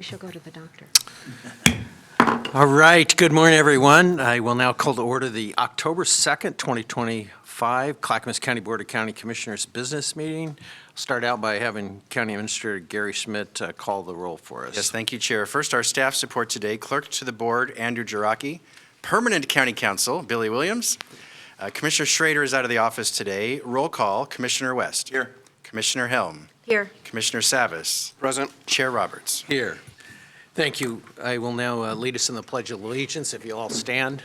she'll go to the doctor. All right, good morning, everyone. I will now call to order the October 2nd, 2025 Clackamas County Board of County Commissioners business meeting. I'll start out by having County Administrator Gary Schmidt call the roll for us. Yes, thank you, Chair. First, our staff support today, Clerk to the Board, Andrew Jaraki, Permanent County Counsel, Billy Williams. Commissioner Schrader is out of the office today. Roll call, Commissioner West. Here. Commissioner Helm. Here. Commissioner Savas. Present. Chair Roberts. Here. Thank you. I will now lead us in the Pledge of Allegiance. If you all stand.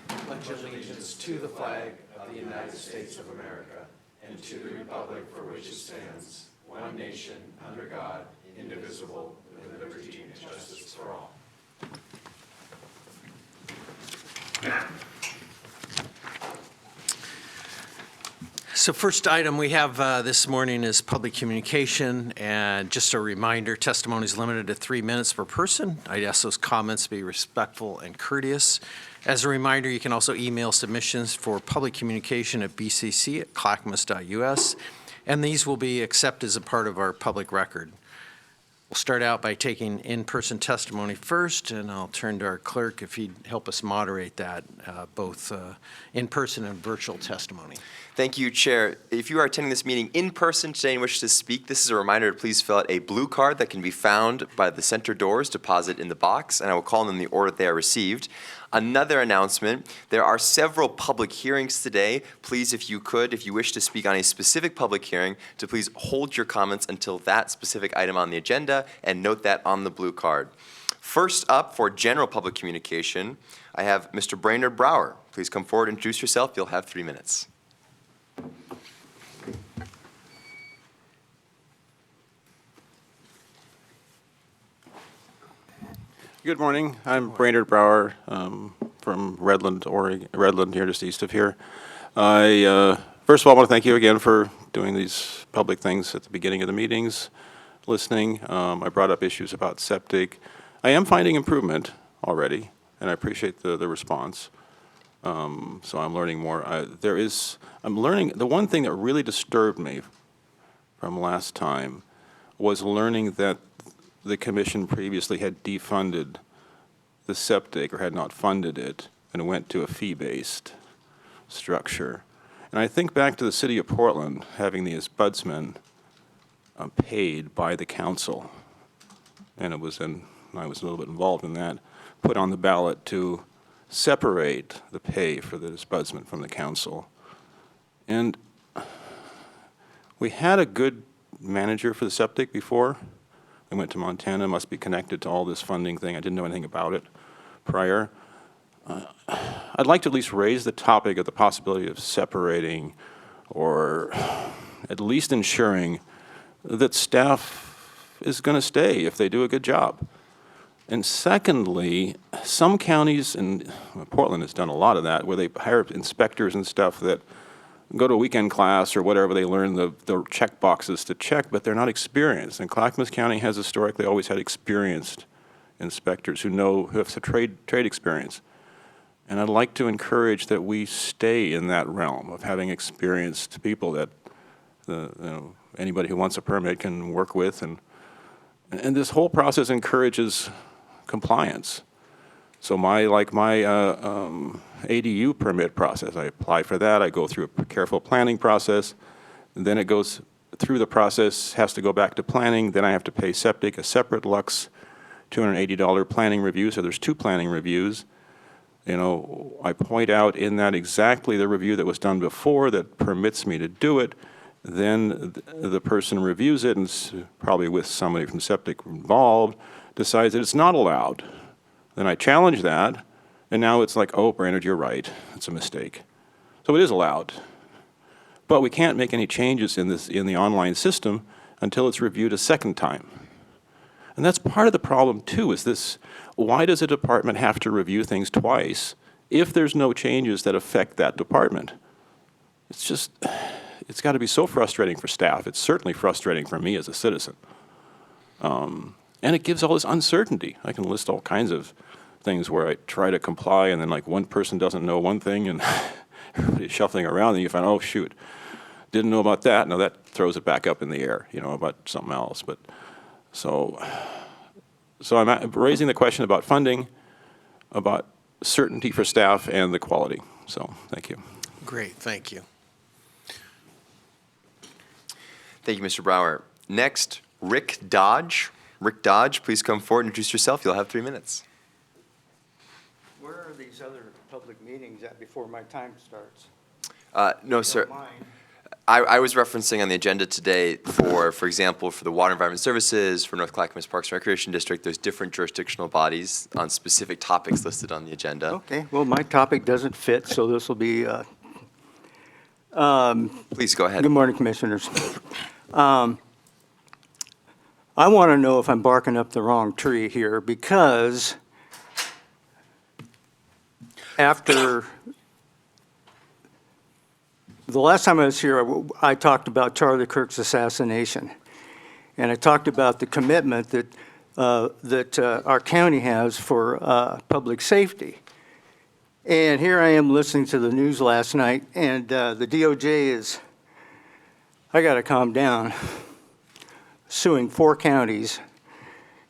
Pledge allegiance to the flag of the United States of America and to the republic for which it stands, one nation, under God, indivisible, with liberty and justice for all. So first item we have this morning is public communication, and just a reminder, testimony is limited to 3 minutes per person. I'd ask those comments be respectful and courteous. As a reminder, you can also email submissions for public communication at bcc@clackamas.us, and these will be accepted as a part of our public record. We'll start out by taking in-person testimony first, and I'll turn to our clerk if he'd help us moderate that, both in-person and virtual testimony. Thank you, Chair. If you are attending this meeting in person today and wish to speak, this is a reminder to please fill out a blue card that can be found by the center doors, deposit in the box, and I will call them in the order they are received. Another announcement, there are several public hearings today. Please, if you wish to speak on a specific public hearing, to please hold your comments until that specific item on the agenda and note that on the blue card. First up, for general public communication, I have Mr. Brainerd Brower. Please come forward, introduce yourself. You'll have 3 minutes. Good morning. I'm Brainerd Brower from Redland, Oregon, Redland, here just east of here. I first of all want to thank you again for doing these public things at the beginning of the meetings, listening. I brought up issues about septic. I am finding improvement already, and I appreciate the response. So I'm learning more. I'm learning, the one thing that really disturbed me from last time was learning that the commission previously had defunded the septic or had not funded it and went to a fee-based structure. And I think back to the city of Portland having the ombudsman paid by the council, and I was a little bit involved in that, put on the ballot to separate the pay for the ombudsman from the council. And we had a good manager for the septic before. I went to Montana, must be connected to all this funding thing. I didn't know anything about it prior. I'd like to at least raise the topic of the possibility of separating or at least ensuring that staff is going to stay if they do a good job. And secondly, some counties, and Portland has done a lot of that, where they hire inspectors and stuff that go to a weekend class or whatever, they learn the check boxes to check, but they're not experienced. And Clackamas County has historically always had experienced inspectors who have some trade experience. And I'd like to encourage that we stay in that realm of having experienced people that anybody who wants a permit can work with. And this whole process encourages compliance. So my ADU permit process, I apply for that, I go through a careful planning process, and then it goes through the process, has to go back to planning, then I have to pay septic, a separate Lux $280 planning review, so there's 2 planning reviews. I point out in that exactly the review that was done before that permits me to do it, then the person reviews it, and probably with somebody from septic involved, decides that it's not allowed. Then I challenge that, and now it's like, oh, Brainerd, you're right. It's a mistake. So it is allowed. But we can't make any changes in the online system until it's reviewed a second time. And that's part of the problem, too, is this, why does a department have to review things twice if there's no changes that affect that department? It's got to be so frustrating for staff. It's certainly frustrating for me as a citizen. And it gives all this uncertainty. I can list all kinds of things where I try to comply and then like one person doesn't know one thing and everybody's shuffling around and you find, oh shoot, didn't know about that. Now that throws it back up in the air, about something else. But so So I'm raising the question about funding, about certainty for staff, and the quality. So, thank you. Great, thank you. Thank you, Mr. Brower. Next, Rick Dodge. Rick Dodge, please come forward and introduce yourself. You'll have 3 minutes. Where are these other public meetings at before my time starts? No, sir. Don't mind. I was referencing on the agenda today for example, for the Water Environment Services, for North Clackamas Parks and Recreation District, there's different jurisdictional bodies on specific topics listed on the agenda. Okay, well, my topic doesn't fit, so this will be, Please go ahead. good morning, Commissioners. I want to know if I'm barking up the wrong tree here, because after the last time I was here, I talked about Charlie Kirk's assassination, and I talked about the commitment that our county has for public safety. And here I am listening to the news last night, and the DOJ is, I got to calm down, suing 4 counties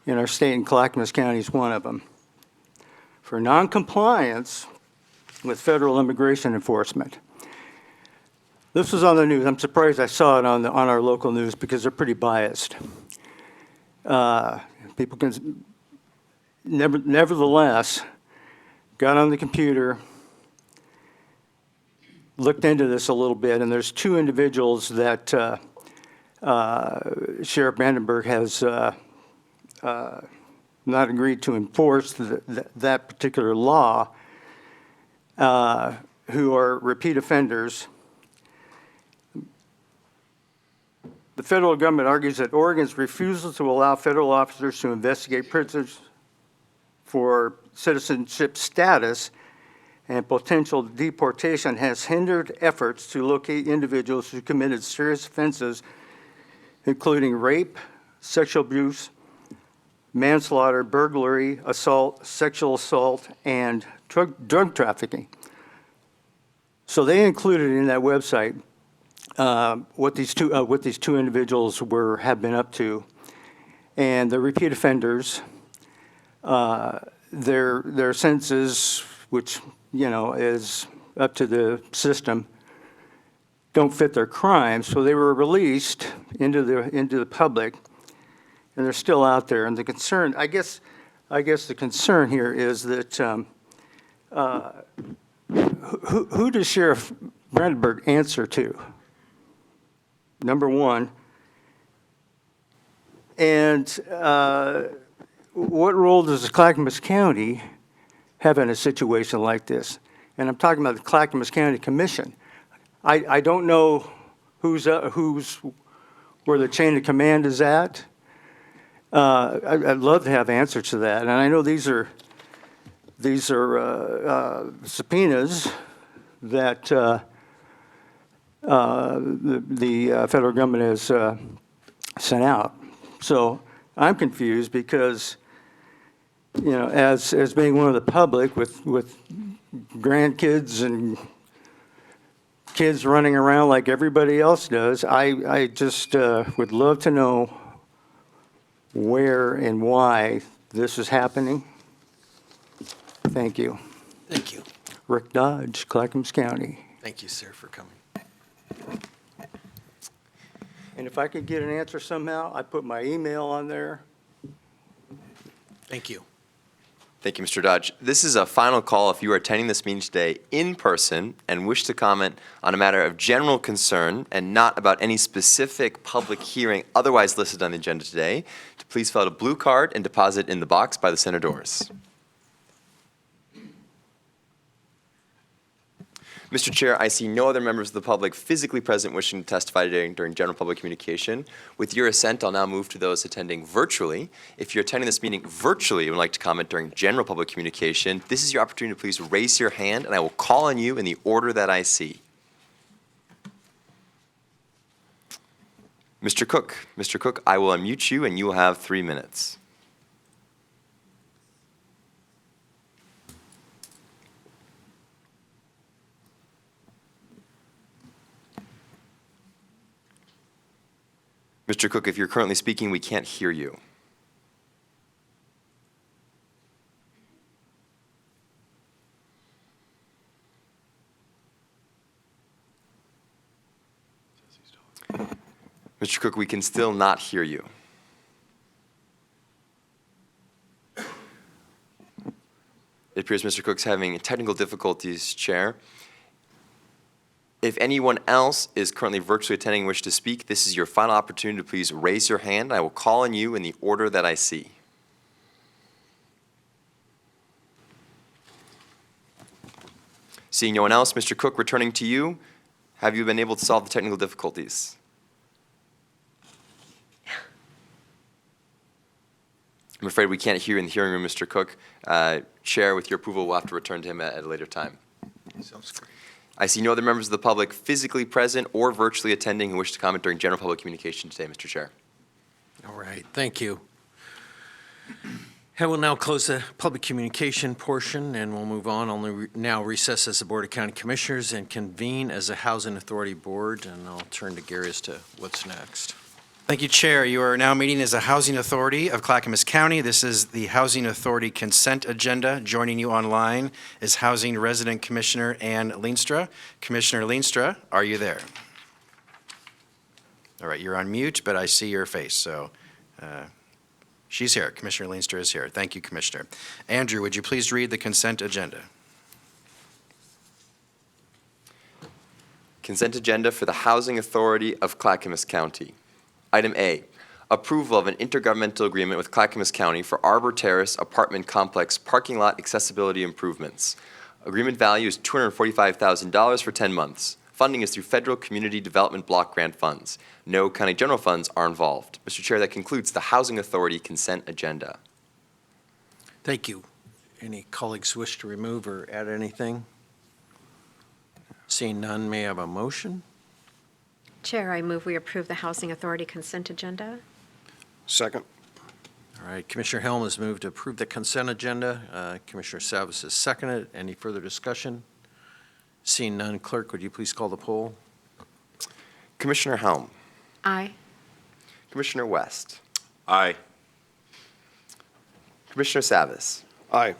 in our state, and Clackamas County is one of them, for noncompliance with federal immigration enforcement. This was on the news. I'm surprised I saw it on our local news because they're pretty biased. People can, nevertheless, got on the computer, looked into this a little bit, and there's 2 individuals that Sheriff Brandenburg has not agreed to enforce that particular law, who are repeat offenders. The federal government argues that Oregon's refusal to allow federal officers to investigate prisoners for citizenship status and potential deportation has hindered efforts to locate individuals who committed serious offenses, including rape, sexual abuse, manslaughter, burglary, assault, sexual assault, and drug trafficking. So they included in that website what these two individuals have been up to, and the repeat offenders, their sentences, which is up to the system, don't fit their crimes. So they were released into the public, and they're still out there. And the concern, I guess the concern here is that who does Sheriff Brandenburg answer to? Number one. And what role does the Clackamas County have in a situation like this? And I'm talking about the Clackamas County Commission. I don't know who's where the chain of command is at. I'd love to have answers to that. And I know these are subpoenas that the federal government has sent out. So I'm confused because, as being one of the public with grandkids and kids running around like everybody else does, I just would love to know where and why this is happening. Thank you. Thank you. Rick Dodge, Clackamas County. Thank you, sir, for coming. And if I could get an answer somehow, I put my email on there. Thank you. Thank you, Mr. Dodge. This is a final call if you are attending this meeting today in person and wish to comment on a matter of general concern and not about any specific public hearing otherwise listed on the agenda today, to please fill out a blue card and deposit in the box by the center doors. Mr. Chair, I see no other members of the public physically present wishing to testify today during general public communication. With your assent, I'll now move to those attending virtually. If you're attending this meeting virtually and would like to comment during general public communication, this is your opportunity to please raise your hand, and I will call on you in the order that I see. Mr. Cook, I will unmute you, and you will have 3 minutes. Mr. Cook, if you're currently speaking, we can't hear you. Mr. Cook, we can still not hear you. It appears Mr. Cook's having technical difficulties, Chair. If anyone else is currently virtually attending and wish to speak, this is your final opportunity to please raise your hand. I will call on you in the order that I see. Seeing no one else, Mr. Cook, returning to you, have you been able to solve the technical difficulties? I'm afraid we can't hear you in the hearing room, Mr. Cook. Chair, with your approval, we'll have to return to him at a later time. Sounds great. I see no other members of the public physically present or virtually attending who wish to comment during general public communication today, Mr. Chair. All right, thank you. I will now close the public communication portion, and we'll move on. Now recess as the Board of County Commissioners and convene as a Housing Authority Board, and I'll turn to Gary as to what's next. Thank you, Chair. You are now meeting as a Housing Authority of Clackamas County. This is the Housing Authority Consent Agenda. Joining you online is Housing Resident Commissioner Ann Leenstra. Commissioner Leenstra, are you there? All right, you're on mute, but I see your face, so she's here. Commissioner Leenstra is here. Thank you, Commissioner. Andrew, would you please read the consent agenda? Consent agenda for the Housing Authority of Clackamas County. Item A, approval of an intergovernmental agreement with Clackamas County for Arbor Terrace Apartment Complex parking lot accessibility improvements. Agreement value is $245,000 for 10 months. Funding is through federal community development block grant funds. No county general funds are involved. Mr. Chair, that concludes the Housing Authority consent agenda. Thank you. Any colleagues wish to remove or add anything? Seeing none, may I have a motion? Chair, I move we approve the Housing Authority consent agenda. Second. All right, Commissioner Helm has moved to approve the consent agenda. Commissioner Savas has seconded. Any further discussion? Seeing none, Clerk, would you please call the poll? Commissioner Helm, Aye. Commissioner West, Aye. Commissioner Savas, Aye.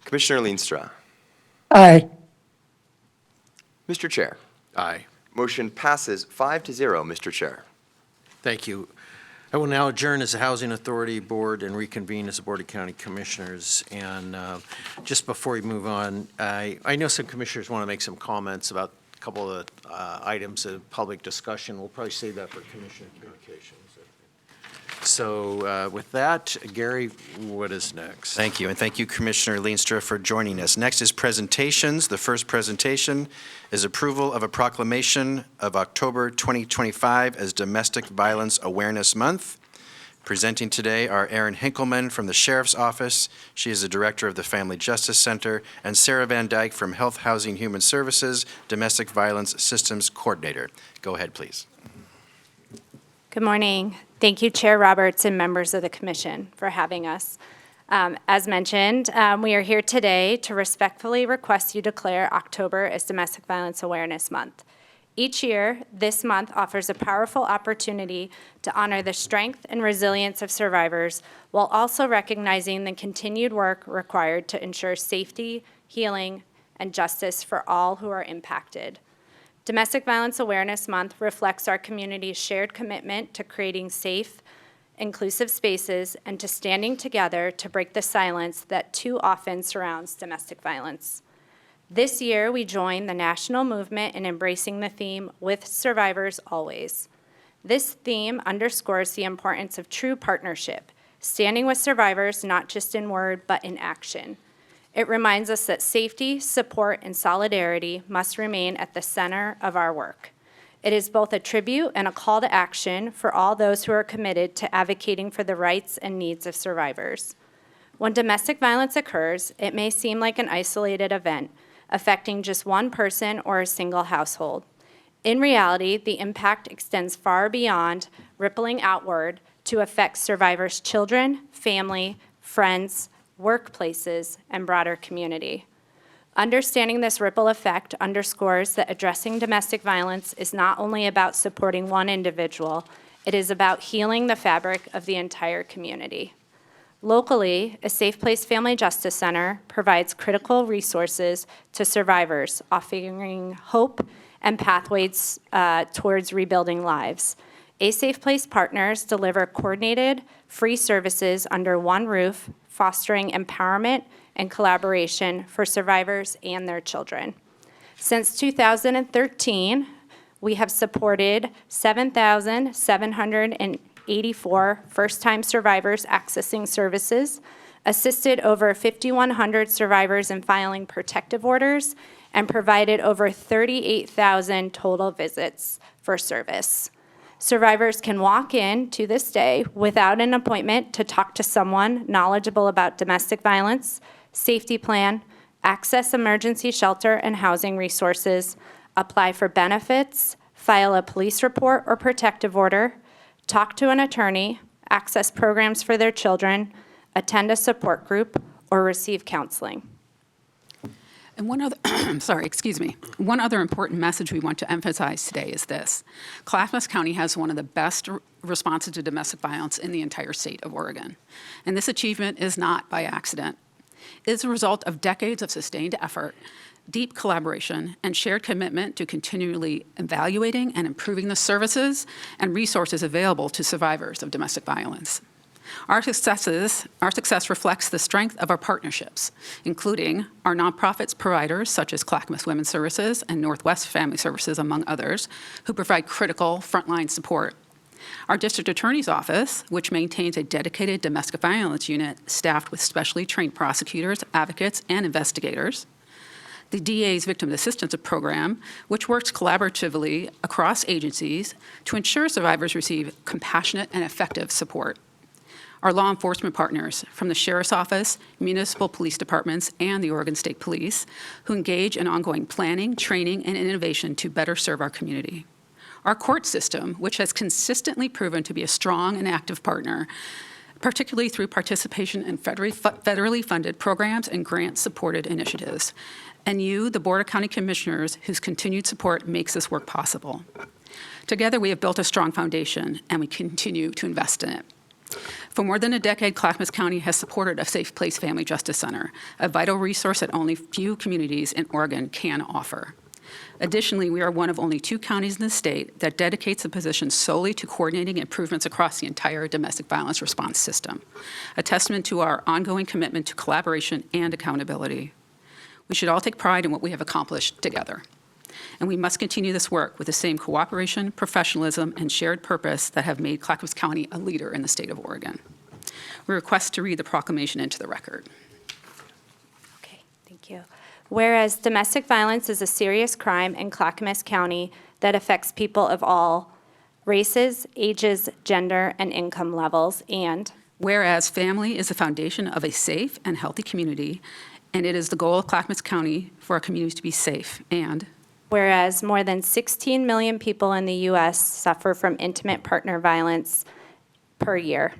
Commissioner Leenstra. Aye. Mr. Chair, Aye. motion passes 5-0, Mr. Chair. Thank you. I will now adjourn as the Housing Authority Board and reconvene as the Board of County Commissioners. And just before we move on, I know some commissioners want to make some comments about a couple of items of public discussion. We'll probably save that for Commissioner Communications. So with that, Gary, what is next? Thank you, and thank you, Commissioner Leenstra, for joining us. Next is presentations. The first presentation is approval of a proclamation of October 2025 as Domestic Violence Awareness Month. Presenting today are Erin Hinkleman from the Sheriff's Office. She is the Director of the Family Justice Center, and Sarah Van Dyke from Health, Housing, Human Services, Domestic Violence Systems Coordinator. Go ahead, please. Good morning. Thank you, Chair Roberts and members of the Commission for having us. As mentioned, we are here today to respectfully request you declare October as Domestic Violence Awareness Month. Each year, this month offers a powerful opportunity to honor the strength and resilience of survivors while also recognizing the continued work required to ensure safety, healing, and justice for all who are impacted. Domestic Violence Awareness Month reflects our community's shared commitment to creating safe, inclusive spaces and to standing together to break the silence that too often surrounds domestic violence. This year, we join the national movement in embracing the theme, "With Survivors Always." This theme underscores the importance of true partnership, standing with survivors not just in word but in action. It reminds us that safety, support, and solidarity must remain at the center of our work. It is both a tribute and a call to action for all those who are committed to advocating for the rights and needs of survivors. When domestic violence occurs, it may seem like an isolated event, affecting just one person or a single household. In reality, the impact extends far beyond, rippling outward to affect survivors' children, family, friends, workplaces, and broader community. Understanding this ripple effect underscores that addressing domestic violence is not only about supporting one individual, it is about healing the fabric of the entire community. Locally, a Safe Place Family Justice Center provides critical resources to survivors, offering hope and pathways towards rebuilding lives. A Safe Place partners deliver coordinated, free services under one roof, fostering empowerment and collaboration for survivors and their children. Since 2013, we have supported 7,784 first-time survivors accessing services, assisted over 5,100 survivors in filing protective orders, and provided over 38,000 total visits for service. Survivors can walk in to this day without an appointment to talk to someone knowledgeable about domestic violence, safety plan, access emergency shelter and housing resources, apply for benefits, file a police report or protective order, talk to an attorney, access programs for their children, attend a support group, or receive counseling. And one other, one other important message we want to emphasize today is this. Clackamas County has one of the best responses to domestic violence in the entire state of Oregon. And this achievement is not by accident. It is a result of decades of sustained effort, deep collaboration, and shared commitment to continually evaluating and improving the services and resources available to survivors of domestic violence. Our success reflects the strength of our partnerships, including our nonprofits providers such as Clackamas Women's Services and Northwest Family Services, among others, who provide critical frontline support. Our district attorney's office, which maintains a dedicated domestic violence unit staffed with specially trained prosecutors, advocates, and investigators. The DA's Victim Assistance Program, which works collaboratively across agencies to ensure survivors receive compassionate and effective support. Our law enforcement partners from the Sheriff's Office, municipal police departments, and the Oregon State Police, who engage in ongoing planning, training, and innovation to better serve our community. Our court system, which has consistently proven to be a strong and active partner, particularly through participation in federally funded programs and grant-supported initiatives. And you, the Board of County Commissioners, whose continued support makes this work possible. Together, we have built a strong foundation, and we continue to invest in it. For more than a decade, Clackamas County has supported a Safe Place Family Justice Center, a vital resource that only few communities in Oregon can offer. Additionally, we are one of only 2 counties in the state that dedicates a position solely to coordinating improvements across the entire domestic violence response system, a testament to our ongoing commitment to collaboration and accountability. We should all take pride in what we have accomplished together. And we must continue this work with the same cooperation, professionalism, and shared purpose that have made Clackamas County a leader in the state of Oregon. We request to read the proclamation into the record. Okay, thank you. Whereas domestic violence is a serious crime in Clackamas County that affects people of all races, ages, gender, and income levels, and whereas family is the foundation of a safe and healthy community, and it is the goal of Clackamas County for our communities to be safe, and whereas more than 16 million people in the U.S. suffer from intimate partner violence per year.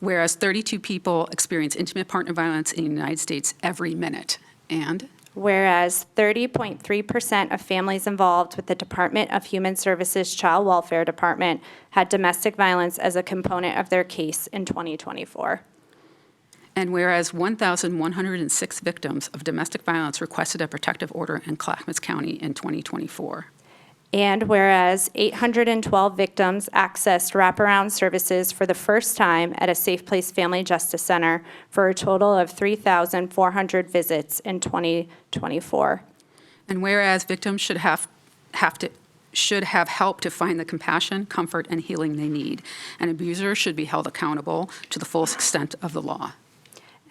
Whereas 32 people experience intimate partner violence in the United States every minute. And whereas 30.3% of families involved with the Department of Human Services Child Welfare Department had domestic violence as a component of their case in 2024. And whereas 1,106 victims of domestic violence requested a protective order in Clackamas County in 2024. And whereas 812 victims accessed wraparound services for the first time at a Safe Place Family Justice Center for a total of 3,400 visits in 2024. And whereas victims should have help to find the compassion, comfort, and healing they need, and abusers should be held accountable to the fullest extent of the law.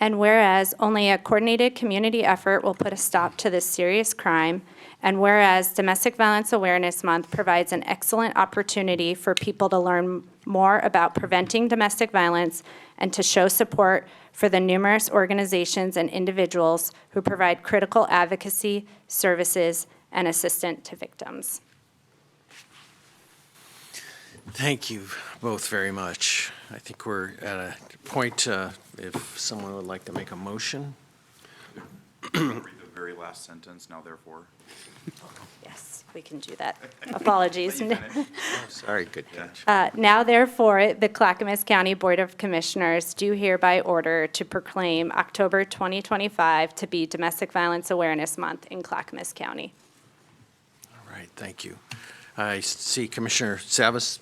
And whereas only a coordinated community effort will put a stop to this serious crime, and whereas Domestic Violence Awareness Month provides an excellent opportunity for people to learn more about preventing domestic violence and to show support for the numerous organizations and individuals who provide critical advocacy, services, and assistance to victims. Thank you both very much. I think we're at a point, if someone would like to make a motion. Read the very last sentence, now therefore. Yes, we can do that. Apologies. Sorry, good catch. Now therefore, the Clackamas County Board of Commissioners do hereby order to proclaim October 2025 to be Domestic Violence Awareness Month in Clackamas County. right, thank you. I see Commissioner Savas.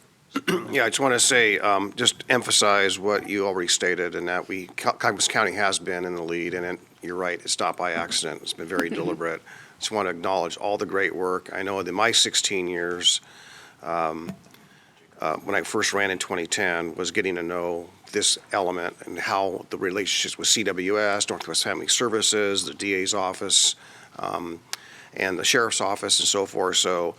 Yeah, I just want to say, just emphasize what you already stated, and that Clackamas County has been in the lead, and you're right, it's not by accident. It's been very deliberate. Just want to acknowledge all the great work. I know that my 16 years, when I first ran in 2010, was getting to know this element and how the relationships with CWS, Northwest Family Services, the DA's office, and the sheriff's office and so forth. So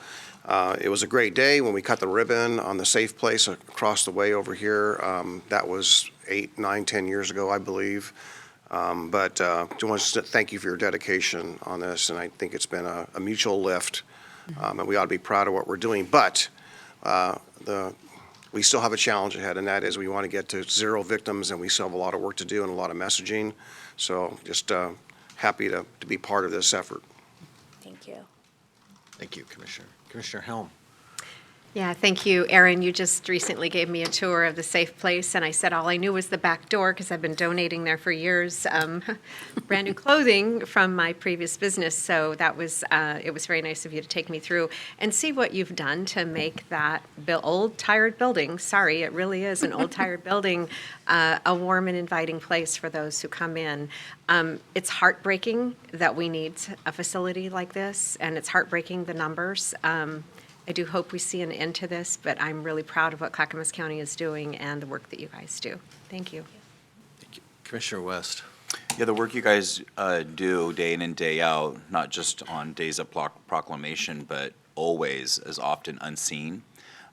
it was a great day when we cut the ribbon on the safe place across the way over here. That was 8, 9, 10 years ago, I believe. But I want to thank you for your dedication on this, and I think it's been a mutual lift, and we ought to be proud of what we're doing. But we still have a challenge ahead, and that is we want to get to 0 victims, and we still have a lot of work to do and a lot of messaging. So just happy to be part of this effort. Thank you. Thank you, Commissioner. Commissioner Helm. Yeah, thank you, Aaron. You just recently gave me a tour of the safe place, and I said all I knew was the back door because I've been donating there for years. Brand new clothing from my previous business, so that was it was very nice of you to take me through and see what you've done to make that old, tired building. Sorry, it really is an old, tired building, a warm and inviting place for those who come in. It's heartbreaking that we need a facility like this, and it's heartbreaking the numbers. I do hope we see an end to this, but I'm really proud of what Clackamas County is doing and the work that you guys do. Thank you. Thank you. Commissioner West. Yeah, the work you guys do day in and day out, not just on days of proclamation, but always is often unseen.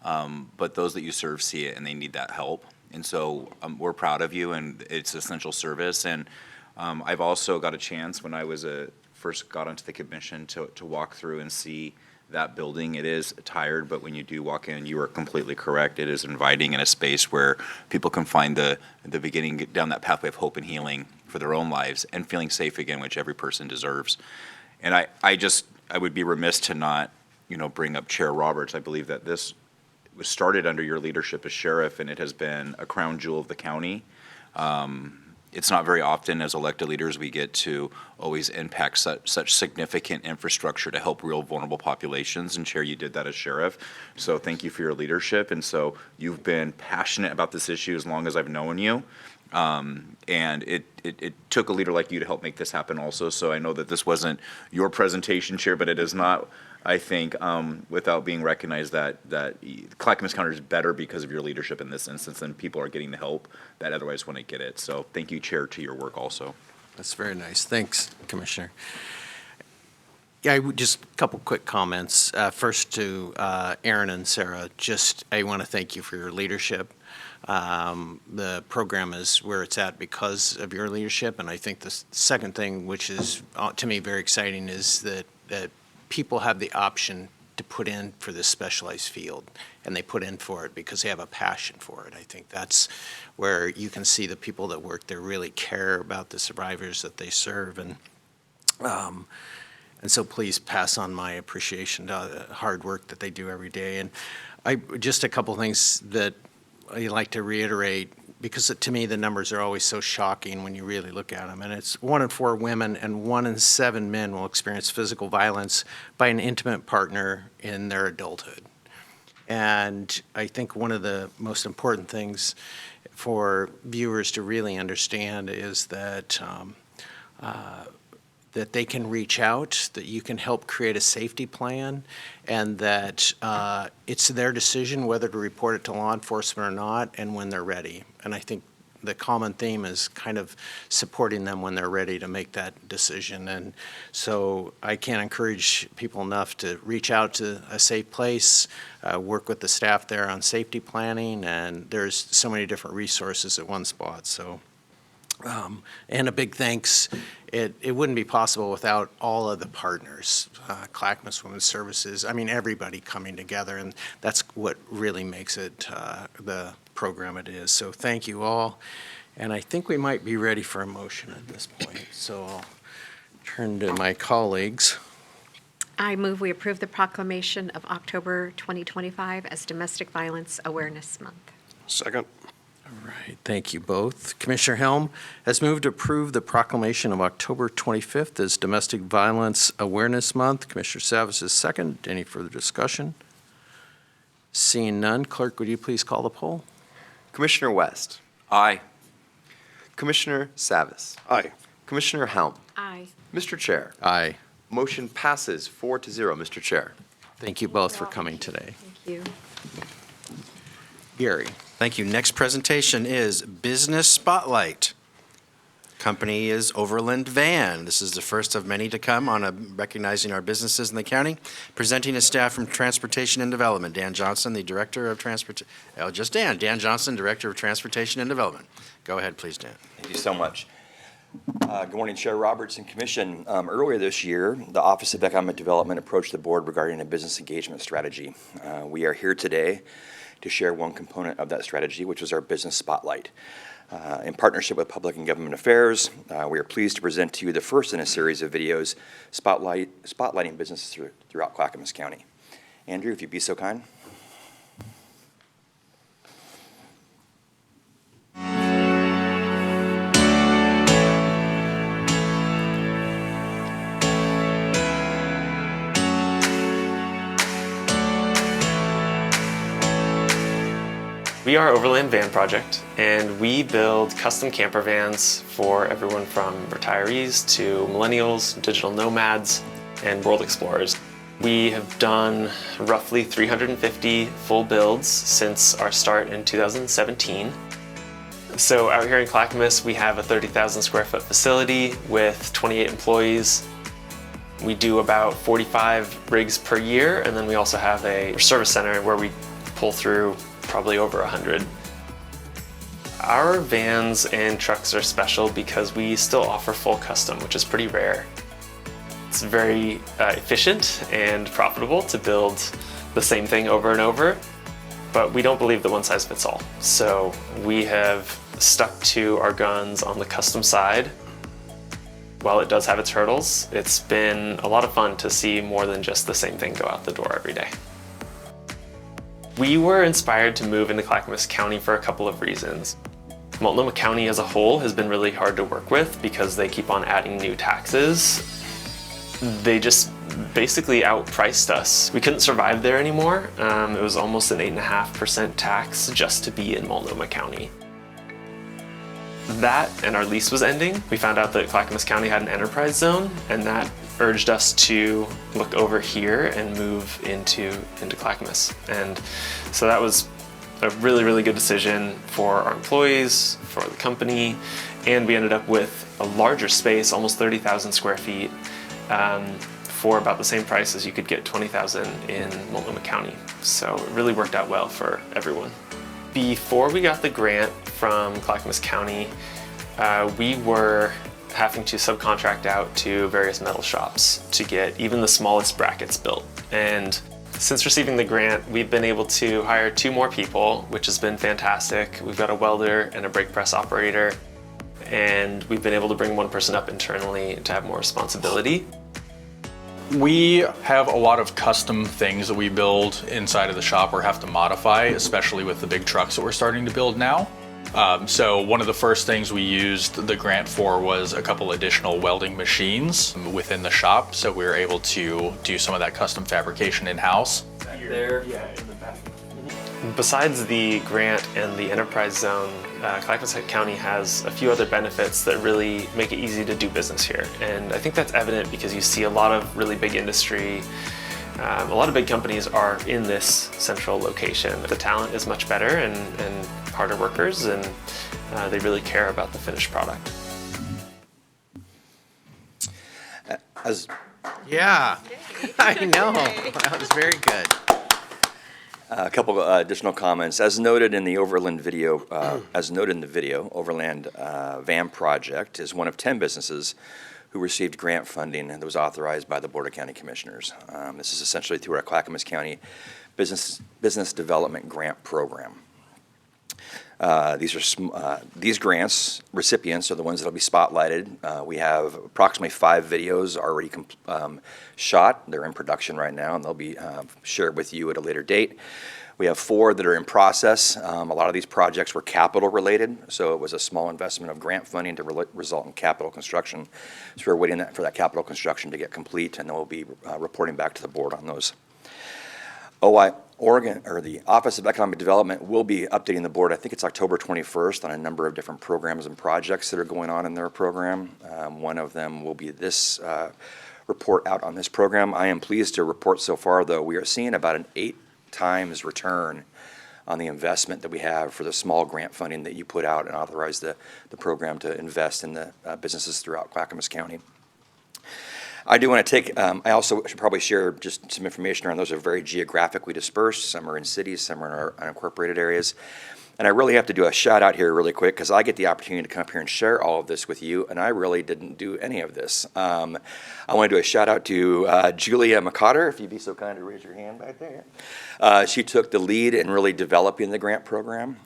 But those that you serve see it and they need that help. And so we're proud of you, and it's essential service. And I've also got a chance when I was first got onto the commission to walk through and see that building. It is tired, but when you do walk in, you are completely correct. It is inviting in a space where people can find the beginning down that pathway of hope and healing for their own lives and feeling safe again, which every person deserves. And I would be remiss to not, bring up Chair Roberts. I believe that this was started under your leadership as sheriff, and it has been a crown jewel of the county. It's not very often as elected leaders we get to always impact such significant infrastructure to help real vulnerable populations. And Chair, you did that as sheriff. So thank you for your leadership. And so you've been passionate about this issue as long as I've known you. And it took a leader like you to help make this happen also. So I know that this wasn't your presentation, Chair, but it is not, I think, without being recognized that Clackamas County is better because of your leadership in this instance, and people are getting the help that otherwise wouldn't get it. So thank you, Chair, to your work also. That's very nice. Thanks, Commissioner. Yeah, just a couple quick comments. First to Aaron and Sarah, I want to thank you for your leadership. The program is where it's at because of your leadership, and I think the second thing, which is to me very exciting, is that people have the option to put in for this specialized field, and they put in for it because they have a passion for it. I think that's where you can see the people that work there really care about the survivors that they serve, and so please pass on my appreciation to the hard work that they do every day. And just a couple things that I like to reiterate, because to me the numbers are always so shocking when you really look at them. And it's 1 in 4 women and 1 in 7 men will experience physical violence by an intimate partner in their adulthood. And I think one of the most important things for viewers to really understand is that that they can reach out, that you can help create a safety plan, and that it's their decision whether to report it to law enforcement or not and when they're ready. And I think the common theme is kind of supporting them when they're ready to make that decision. And so I can't encourage people enough to reach out to a safe place, work with the staff there on safety planning, and there's so many different resources at one spot. So. And a big thanks. It wouldn't be possible without all of the partners, Clackamas Women's Services, everybody coming together, and that's what really makes it the program it is. So thank you all, and I think we might be ready for a motion at this point. So I'll turn to my colleagues. I move we approve the proclamation of October 2025 as Domestic Violence Awareness Month. Second. All right, thank you both. Commissioner Helm has moved to approve the proclamation of October 25th as Domestic Violence Awareness Month. Commissioner Savas is second. Any further discussion? Seeing none, clerk, would you please call the poll? Commissioner West, Aye. Commissioner Savas, Aye. Commissioner Helm, Aye. Mr. Chair. Aye. Motion passes 4-0, Mr. Chair. Thank you both for coming today. Thank you. Gary. Thank you. Next presentation is Business Spotlight. Company is Overland Van. This is the first of many to come on recognizing our businesses in the county. Presenting is staff from Transportation and Development. Dan Johnson, the Director of Transportation. Just Dan. Dan Johnson, Director of Transportation and Development. Go ahead, please, Dan. Thank you so much. Good morning, Chair Roberts and Commission. Earlier this year, the Office of Economic Development approached the board regarding a business engagement strategy. We are here today to share one component of that strategy, which was our Business Spotlight. In partnership with Public and Government Affairs, we are pleased to present to you the first in a series of videos spotlighting businesses throughout Clackamas County. Andrew, if you'd be so kind. We are Overland Van Project, and we build custom camper vans for everyone from retirees to millennials, digital nomads, and world explorers. We have done roughly 350 full builds since our start in 2017. So out here in Clackamas, we have a 30,000 square foot facility with 28 employees. We do about 45 rigs per year, and then we also have a service center where we pull through probably over 100. Our vans and trucks are special because we still offer full custom, which is pretty rare. It's very efficient and profitable to build the same thing over and over, but we don't believe that one size fits all. So we have stuck to our guns on the custom side. While it does have its hurdles, it's been a lot of fun to see more than just the same thing go out the door every day. We were inspired to move into Clackamas County for a couple of reasons. Multnomah County as a whole has been really hard to work with because they keep on adding new taxes. They just basically outpriced us. We couldn't survive there anymore. It was almost an 8.5% tax just to be in Multnomah County. That and our lease was ending. We found out that Clackamas County had an enterprise zone, and that urged us to look over here and move into Clackamas. And so that was a really, really good decision for our employees, for the company, and we ended up with a larger space, almost 30,000 square feet, for about the same price as you could get 20,000 in Multnomah County. So it really worked out well for everyone. Before we got the grant from Clackamas County, we were having to subcontract out to various metal shops to get even the smallest brackets built. And since receiving the grant, we've been able to hire 2 more people, which has been fantastic. We've got a welder and a brake press operator, and we've been able to bring one person up internally to have more responsibility. We have a lot of custom things that we build inside of the shop or have to modify, especially with the big trucks that we're starting to build now. So one of the first things we used the grant for was a couple additional welding machines within the shop, so we were able to do some of that custom fabrication in-house. There, yeah, in the back. Besides the grant and the enterprise zone, Clackamas County has a few other benefits that really make it easy to do business here. And I think that's evident because you see a lot of really big industry, a lot of big companies are in this central location. The talent is much better and harder workers, and they really care about the finished product. Yeah, I know. That was very good. A couple additional comments. As noted in the Overland video, Overland Van Project is one of 10 businesses who received grant funding that was authorized by the Board of County Commissioners. This is essentially through our Clackamas County Business Development Grant Program. These grants recipients are the ones that will be spotlighted. We have approximately 5 videos already shot. They're in production right now, and they'll be shared with you at a later date. We have 4 that are in process. A lot of these projects were capital related, so it was a small investment of grant funding to result in capital construction. So we're waiting for that capital construction to get complete, and then we'll be reporting back to the board on those. Oregon, or the Office of Economic Development, will be updating the board, I think it's October 21st, on a number of different programs and projects that are going on in their program. One of them will be this report out on this program. I am pleased to report so far, though, we are seeing about an 8 times return on the investment that we have for the small grant funding that you put out and authorize the program to invest in the businesses throughout Clackamas County. I do want to take, I also should probably share just some information around those. Are very geographically dispersed. Some are in cities, some are in our unincorporated areas. And I really have to do a shout out here really quick because I get the opportunity to come up here and share all of this with you, and I really didn't do any of this. I want to do a shout out to Julia McCotter, if you'd be so kind to raise your hand back there. She took the lead in really developing the grant program,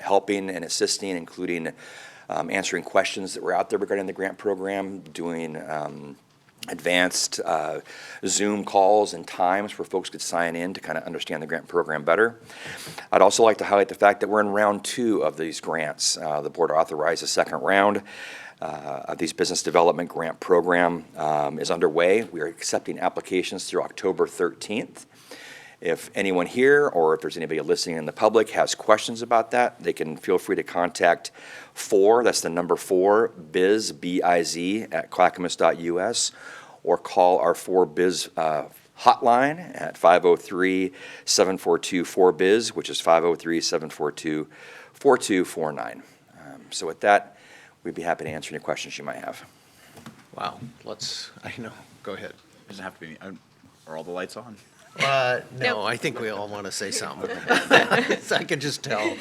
helping and assisting, including answering questions that were out there regarding the grant program, doing advanced Zoom calls and times where folks could sign in to kind of understand the grant program better. I'd also like to highlight the fact that we're in round 2 of these grants. The board authorized a second round of these business development grant program is underway. We are accepting applications through October 13th. If anyone here or if there's anybody listening in the public has questions about that, they can feel free to contact 4, that's the number 4, biz, B-I-Z, at clackamas.us, or call our 4biz hotline at 503-742-4biz, which is 503-742-4249. So with that, we'd be happy to answer any questions you might have. Wow, go ahead. It doesn't have to be, are all the lights on? No, I think we all want to say something. I can just tell.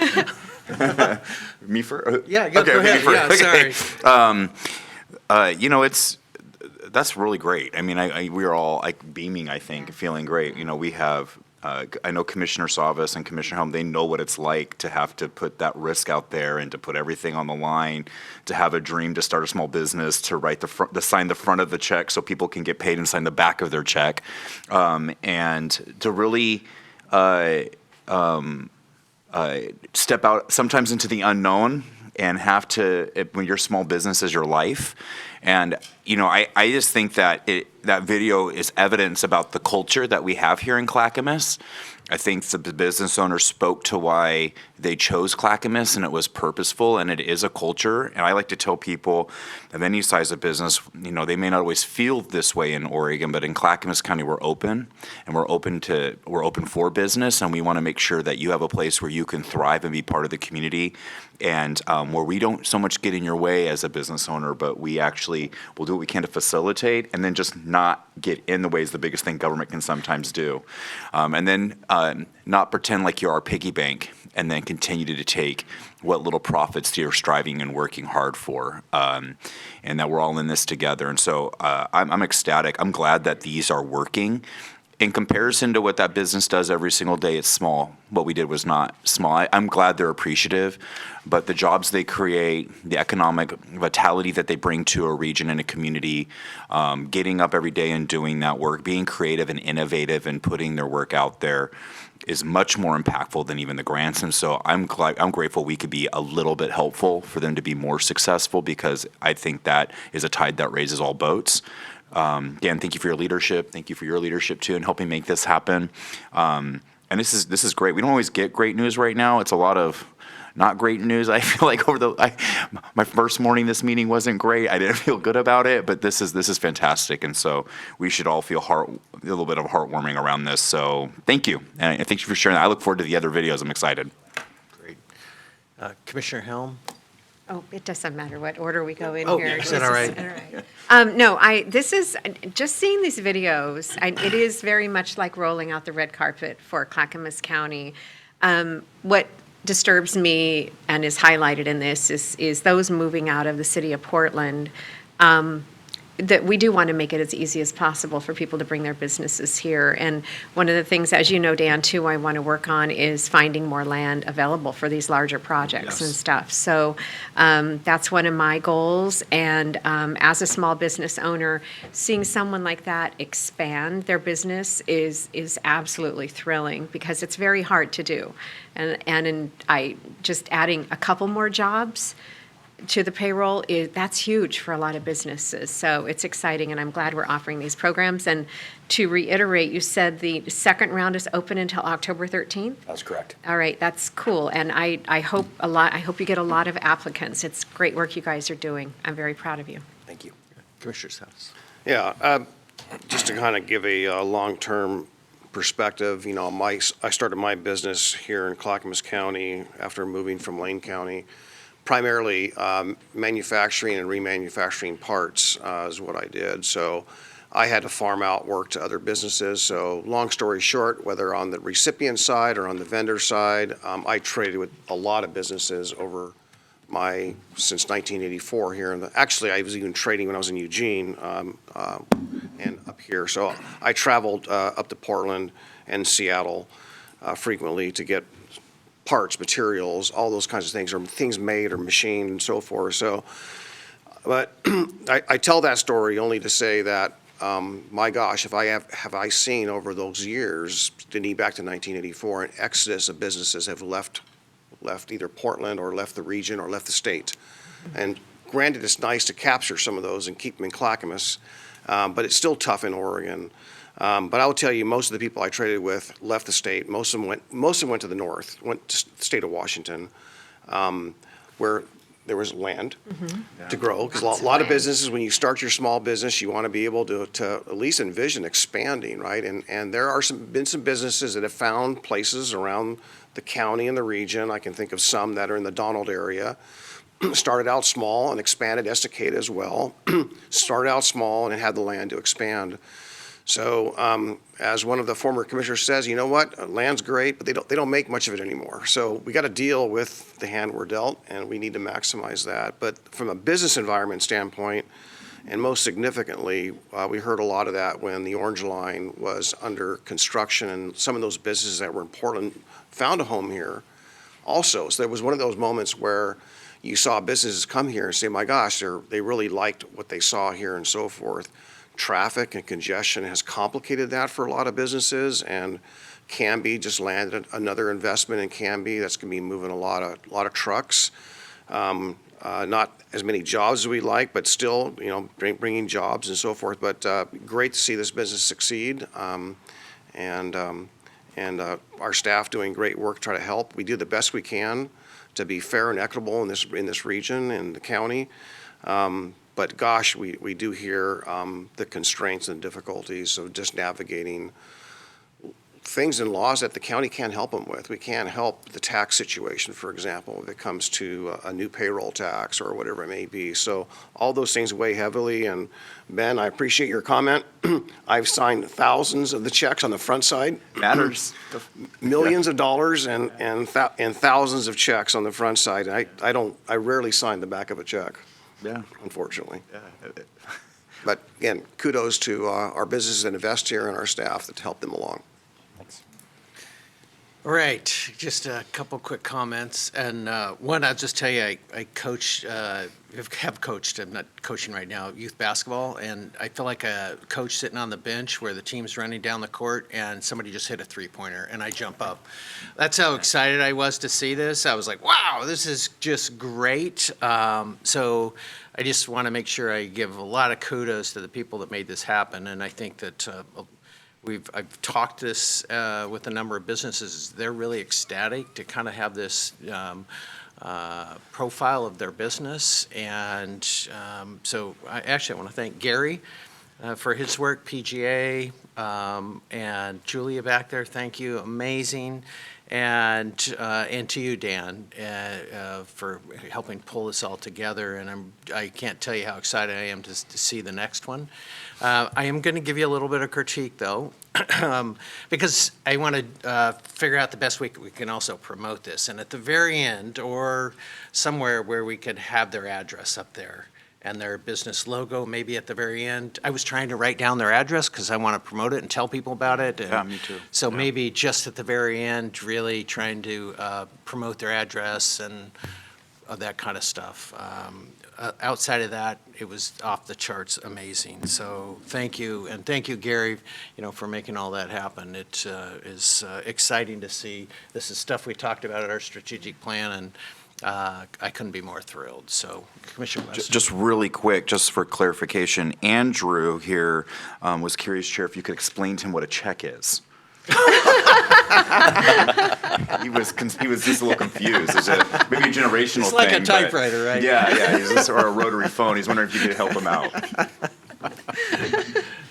Me first? Yeah, go okay, ahead. me first. Yeah, sorry. That's really great. I mean, we are all beaming, I think, feeling great. We have, I know Commissioner Savas and Commissioner Helm, they know what it's like to have to put that risk out there and to put everything on the line, to have a dream to start a small business, to write to sign the front of the check so people can get paid and sign the back of their check, and to really step out sometimes into the unknown and have to, when your small business is your life. And, I just think that that video is evidence about the culture that we have here in Clackamas. I think the business owner spoke to why they chose Clackamas, and it was purposeful, and it is a culture. And I like to tell people of any size of business, they may not always feel this way in Oregon, but in Clackamas County, we're open, and we're open for business, and we want to make sure that you have a place where you can thrive and be part of the community, and where we don't so much get in your way as a business owner, but we actually will do what we can to facilitate, and then just not get in the way is the biggest thing government can sometimes do. And then not pretend like you're our piggy bank, and then continue to take what little profits you're striving and working hard for, and that we're all in this together. And so I'm ecstatic. I'm glad that these are working. In comparison to what that business does every single day, it's small. What we did was not small. I'm glad they're appreciative, but the jobs they create, the economic vitality that they bring to a region and a community, getting up every day and doing that work, being creative and innovative and putting their work out there is much more impactful than even the grants. And so I'm grateful we could be a little bit helpful for them to be more successful, because I think that is a tide that raises all boats. Dan, thank you for your leadership. Thank you for your leadership too in helping make this happen. And this is great. We don't always get great news right now. It's a lot of not great news. I feel like my first morning this meeting wasn't great. I didn't feel good about it, but this is fantastic. And so we should all feel a little bit of heartwarming around this. So thank you. And thank you for sharing that. I look forward to the other videos. I'm excited. Great. Commissioner Helm? Oh, it doesn't matter what order we go in Oh, here. yeah, is that all right? No, this is, just seeing these videos, it is very much like rolling out the red carpet for Clackamas County. What disturbs me and is highlighted in this is those moving out of the city of Portland. that we do want to make it as easy as possible for people to bring their businesses here. And one of the things, as you know, Dan, too, I want to work on is finding more land available for these larger projects and stuff. So that's one of my goals. And as a small business owner, seeing someone like that expand their business is absolutely thrilling, because it's very hard to do. And I just adding a couple more jobs to the payroll, that's huge for a lot of businesses. So it's exciting, and I'm glad we're offering these programs. And to reiterate, you said the second round is open until October 13th? That's correct. All right, that's cool. And I hope you get a lot of applicants. It's great work you guys are doing. I'm very proud of you. Thank you. Commissioner Salas. Yeah, just to kind of give a long-term perspective, I started my business here in Clackamas County after moving from Lane County. Primarily manufacturing and remanufacturing parts is what I did. So I had to farm out work to other businesses. So long story short, whether on the recipient side or on the vendor side, I traded with a lot of businesses over since 1984 here. Actually, I was even trading when I was in Eugene and up here. So I traveled up to Portland and Seattle frequently to get parts, materials, all those kinds of things, or things made or machined and so forth. So, but I tell that story only to say that, my gosh, have I seen over those years, dating back to 1984, an exodus of businesses have left either Portland or left the region or left the state. And granted, it's nice to capture some of those and keep them in Clackamas, but it's still tough in Oregon. But I will tell you, most of the people I traded with left the state. Most of them went to the north, went to the state of Washington, where there was land to grow. Because a lot of businesses, when you start your small business, you want to be able to at least envision expanding, right? And there are been some businesses that have found places around the county and the region. I can think of some that are in the Donald area. Started out small and expanded. Estacada as well. Started out small and had the land to expand. So as one of the former commissioners says, you know what, land's great, but they don't make much of it anymore. So we got to deal with the hand we're dealt, and we need to maximize that. But from a business environment standpoint, and most significantly, we heard a lot of that when the Orange Line was under construction, and some of those businesses that were in Portland found a home here also. So there was one of those moments where you saw businesses come here and say, my gosh, they really liked what they saw here and so forth. Traffic and congestion has complicated that for a lot of businesses, and Canby just landed another investment in Canby that's going to be moving a lot of trucks. Not as many jobs as we'd like, but still, bringing jobs and so forth. But great to see this business succeed, and our staff doing great work to try to help. We do the best we can to be fair and equitable in this region and the county. But gosh, we do hear the constraints and difficulties of just navigating things and laws that the county can't help them with. We can't help the tax situation, for example, if it comes to a new payroll tax or whatever it may be. So all those things weigh heavily. And Ben, I appreciate your comment. I've signed thousands of the checks on the front side. Matters. Millions of dollars and thousands of checks on the front side. I rarely sign the back of a check. Yeah. Unfortunately. Yeah. But again, kudos to our businesses that invest here and our staff that help them along. All right, just a couple quick comments. And one, I'll just tell you, I coach, have coached, I'm not coaching right now, youth basketball. And I feel like a coach sitting on the bench where the team's running down the court and somebody just hit a three-pointer and I jump up. That's how excited I was to see this. I was like, wow, this is just great. So I just want to make sure I give a lot of kudos to the people that made this happen. And I think that I've talked this with a number of businesses. They're really ecstatic to kind of have this profile of their business. And so I want to thank Gary for his work, PGA, and Julia back there. Thank you. Amazing. And to you, Dan, for helping pull this all together. And I can't tell you how excited I am to see the next one. I am going to give you a little bit of critique, though, because I want to figure out the best way we can also promote this. And at the very end, or somewhere where we could have their address up there, and their business logo maybe at the very end. I was trying to write down their address because I want to promote it and tell people about it. And Yeah, me too. so maybe just at the very end, really trying to promote their address and that kind of stuff. Outside of that, it was off the charts amazing. So thank you, and thank you, Gary, for making all that happen. It is exciting to see. This is stuff we talked about at our strategic plan, and I couldn't be more thrilled. So, Commissioner West. Just really quick, just for clarification, Andrew here was curious, Chair, if you could explain to him what a check is. He was just a little confused. It's maybe a generational It's like thing. a typewriter, right? Yeah. Or a rotary phone. He's wondering if you could help him out.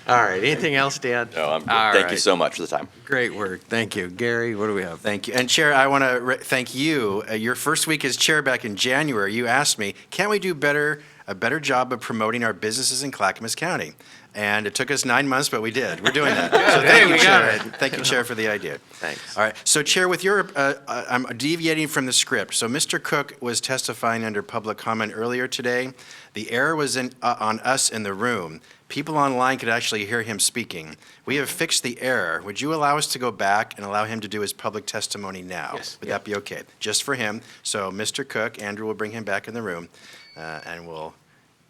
All right. Anything else, Dan? No, I'm good. All Thank you right. so much for the time. Great work. Thank you. Gary, what do we have? Thank you. And Chair, I want to thank you. Your first week as chair back in January, you asked me, can't we do a better job of promoting our businesses in Clackamas County? And it took us 9 months, but we did. We're doing that. So thank you, Chair. Thank you, Chair, for the idea. Thanks. All right. So, Chair, with your, I'm deviating from the script. So, Mr. Cook was testifying under public comment earlier today. The error was on us in the room. People online could actually hear him speaking. We have fixed the error. Would you allow us to go back and allow him to do his public testimony now? Yes. Would that be okay? Just for him. So, Mr. Cook, Andrew will bring him back in the room, and we'll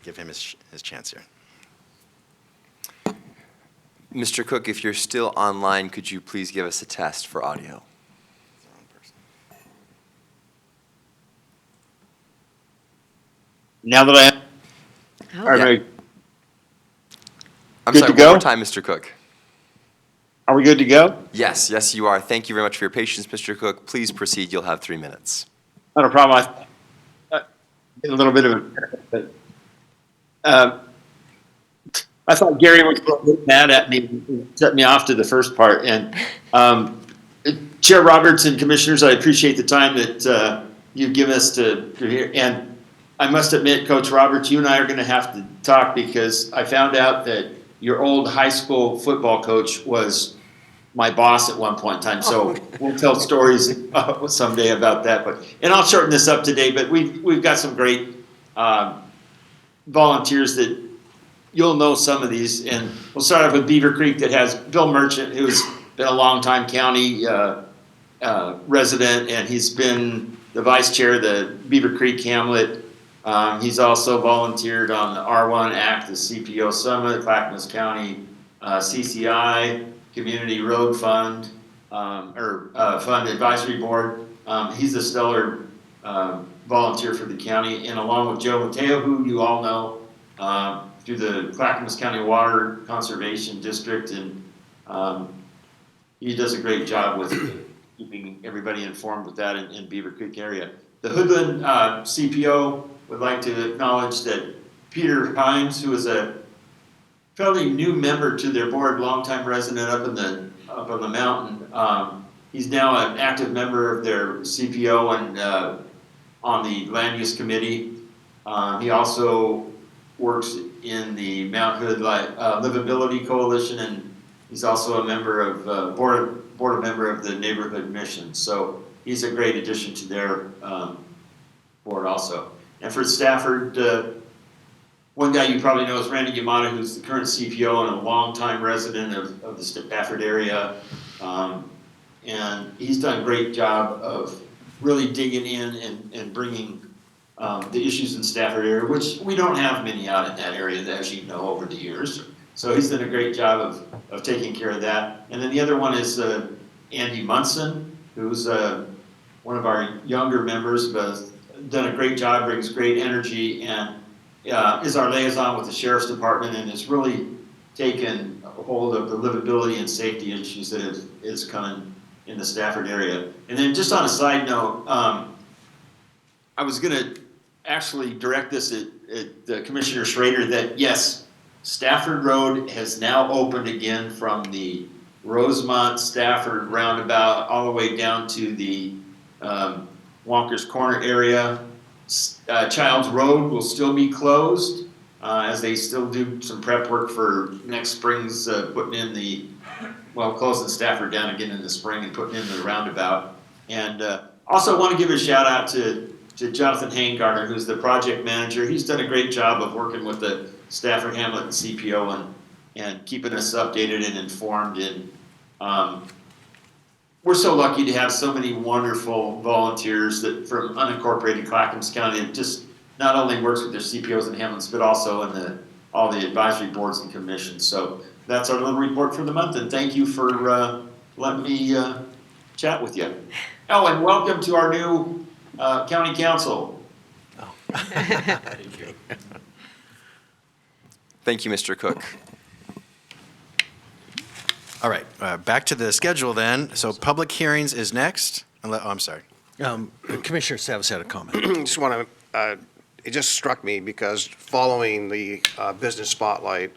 give him his chance here. Mr. Cook, if you're still online, could you please give us a test for audio? Now that I am, Oh, are, Yeah. we, I'm Good sorry, to go? one more time, Mr. Cook. are we good to go? Yes, you are. Thank you very much for your patience, Mr. Cook. Please proceed. You'll have 3 minutes. Not a problem. I a little bit of a, but I thought Gary was a little bit mad at me, and set me off to the first part. And Chair Roberts and Commissioners, I appreciate the time that you've given us to hear. And I must admit, Coach Roberts, you and I are going to have to talk because I found out that your old high school football coach was my boss at one point in time. So we'll tell stories someday about that. And I'll shorten this up today. But we've got some great volunteers that you'll know some of these. And we'll start off with Beaver Creek that has Bill Merchant, who's been a longtime county resident, and he's been the vice chair of the Beaver Creek Hamlet. He's also volunteered on the R1 Act, the CPO Summit, Clackamas County CCI, Community Road Fund, Fund Advisory Board. He's a stellar volunteer for the county, and along with Joe Mateo, who you all know, through the Clackamas County Water Conservation District, and he does a great job with keeping everybody informed with that in Beaver Creek area. The Hoodland CPO would like to acknowledge that Peter Hines, who is a fairly new member to their board, longtime resident up on the mountain. He's now an active member of their CPO and on the land use committee. He also works in the Mount Hood Livability Coalition, and he's also a member of board member of the Neighborhood Mission. So he's a great addition to their board also. And for Stafford, one guy you probably know is Randy Yamada, who's the current CPO and a longtime resident of the Stafford area. And he's done a great job of really digging in and bringing the issues in Stafford area, which we don't have many out in that area, as you know, over the years. So he's done a great job of taking care of that. And then the other one is Andy Munson, who's one of our younger members, but done a great job, brings great energy, and is our liaison with the Sheriff's Department, and has really taken hold of the livability and safety issues that is coming in the Stafford area. And then just on a side note, I was going to actually direct this at Commissioner Schrader that yes, Stafford Road has now opened again from the Rosemont Stafford roundabout all the way down to the Wonker's Corner area. Childs Road will still be closed as they still do some prep work for next spring's putting in closing Stafford down again in the spring and putting in the roundabout. And also want to give a shout out to to Jonathan Haingartner, who's the project manager. He's done a great job of working with the Stafford Hamlet and CPO and keeping us updated and informed. And we're so lucky to have so many wonderful volunteers that from unincorporated Clackamas County that just not only works with their CPOs and Hamlets, but also in all the advisory boards and commissions. So that's our little report for the month, and thank you for letting me chat with you. Oh, and welcome to our new county council. Thank you, Mr. Cook. All right, back to the schedule then. So public hearings is next. I'm sorry. Commissioner Savas had a comment. Just want to, it just struck me because following the business spotlight,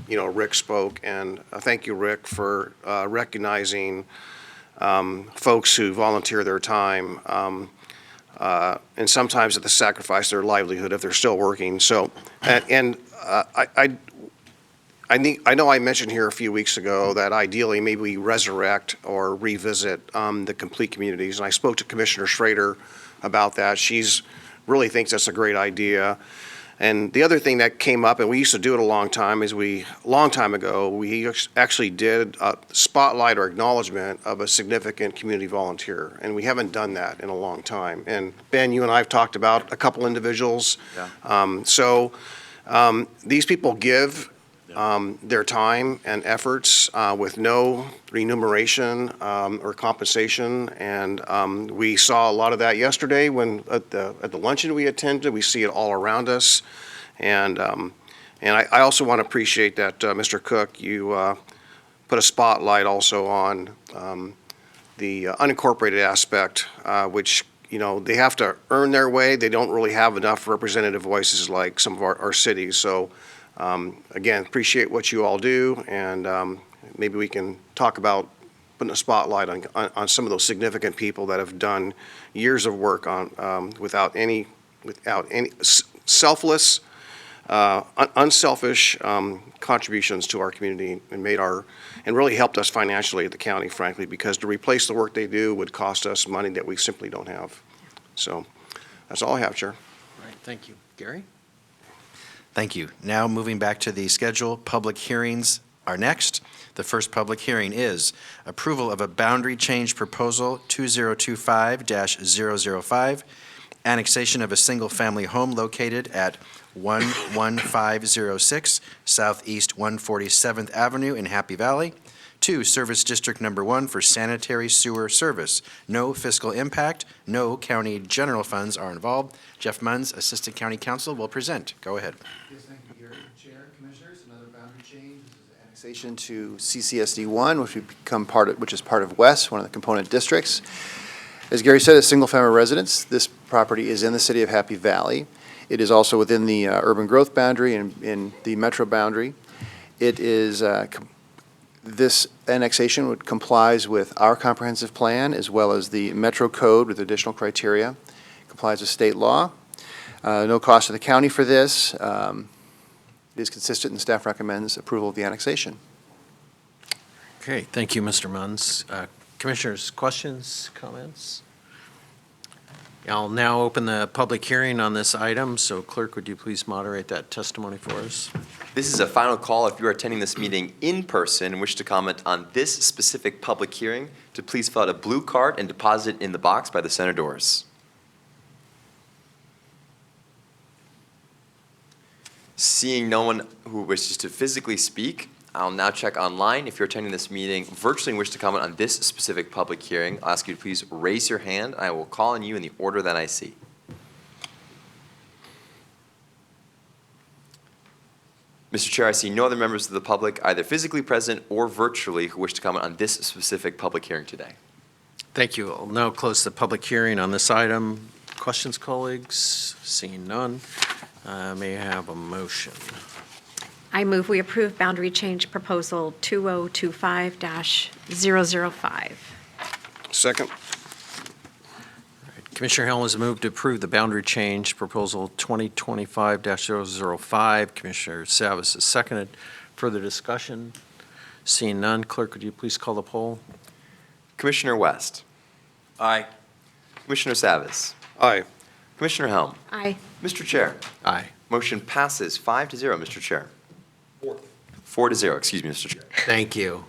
Rick spoke, and thank you, Rick, for recognizing folks who volunteer their time, and sometimes at the sacrifice of their livelihood if they're still working. So, I know I mentioned here a few weeks ago that ideally maybe we resurrect or revisit the complete communities, and I spoke to Commissioner Schrader about that. She's really thinks that's a great idea. And the other thing that came up, and we used to do it a long time ago, we actually did a spotlight or acknowledgement of a significant community volunteer, and we haven't done that in a long time. And Ben, you and I have talked about a couple individuals. Yeah. These people give their time and efforts with no remuneration or compensation, and we saw a lot of that yesterday when at the luncheon we attended. We see it all around us, and I also want to appreciate that Mr. Cook, you put a spotlight also on the unincorporated aspect, which they have to earn their way. They don't really have enough representative voices like some of our cities. So. Again, appreciate what you all do, and maybe we can talk about putting a spotlight on some of those significant people that have done years of work on without any selfless, unselfish contributions to our community, and really helped us financially at the county, frankly, because to replace the work they do would cost us money that we simply don't have. So that's all I have, Chair. All right, thank you. Gary? Thank you. Now moving back to the schedule, public hearings are next. The first public hearing is approval of a boundary change proposal 2025-005, annexation of a single-family home located at 11506 Southeast 147th Avenue in Happy Valley, to Service District Number 1 for sanitary sewer service. No fiscal impact, no county general funds are involved. Jeff Munns, Assistant County Counsel, will present. Go ahead. Yes, thank you, Gary. Chair, Commissioners, another boundary change. This is annexation to CCSD 1, which is part of West, one of the component districts. As Gary said, a single-family residence. This property is in the city of Happy Valley. It is also within the urban growth boundary and in the metro boundary. It is this annexation complies with our comprehensive plan as well as the Metro Code with additional criteria. Complies with state law. No cost to the county for this. It is consistent, and staff recommends approval of the annexation. Okay, thank you, Mr. Munns. Commissioners, questions, comments? I'll now open the public hearing on this item, so clerk, would you please moderate that testimony for us? This is a final call. If you are attending this meeting in person and wish to comment on this specific public hearing, to please fill out a blue card and deposit it in the box by the center doors. Seeing no one who wishes to physically speak, I'll now check online. If you're attending this meeting virtually and wish to comment on this specific public hearing, I'll ask you to please raise your hand. I will call on you in the order that I see. Mr. Chair, I see no other members of the public, either physically present or virtually, who wish to comment on this specific public hearing today. Thank you. I'll now close the public hearing on this item. Questions, colleagues? Seeing none, may I have a motion? I move we approve boundary change proposal 2025-005. Second. Commissioner Helm has moved to approve the boundary change proposal 2025-005. Commissioner Savas has seconded. Further discussion? Seeing none, clerk, would you please call the poll? Commissioner West. Aye. Commissioner Savas. Aye. Commissioner Helm. Aye. Mr. Chair. Aye. Motion passes 5-0, Mr. Chair. 4-0, excuse me, Mr. Chair. Thank you.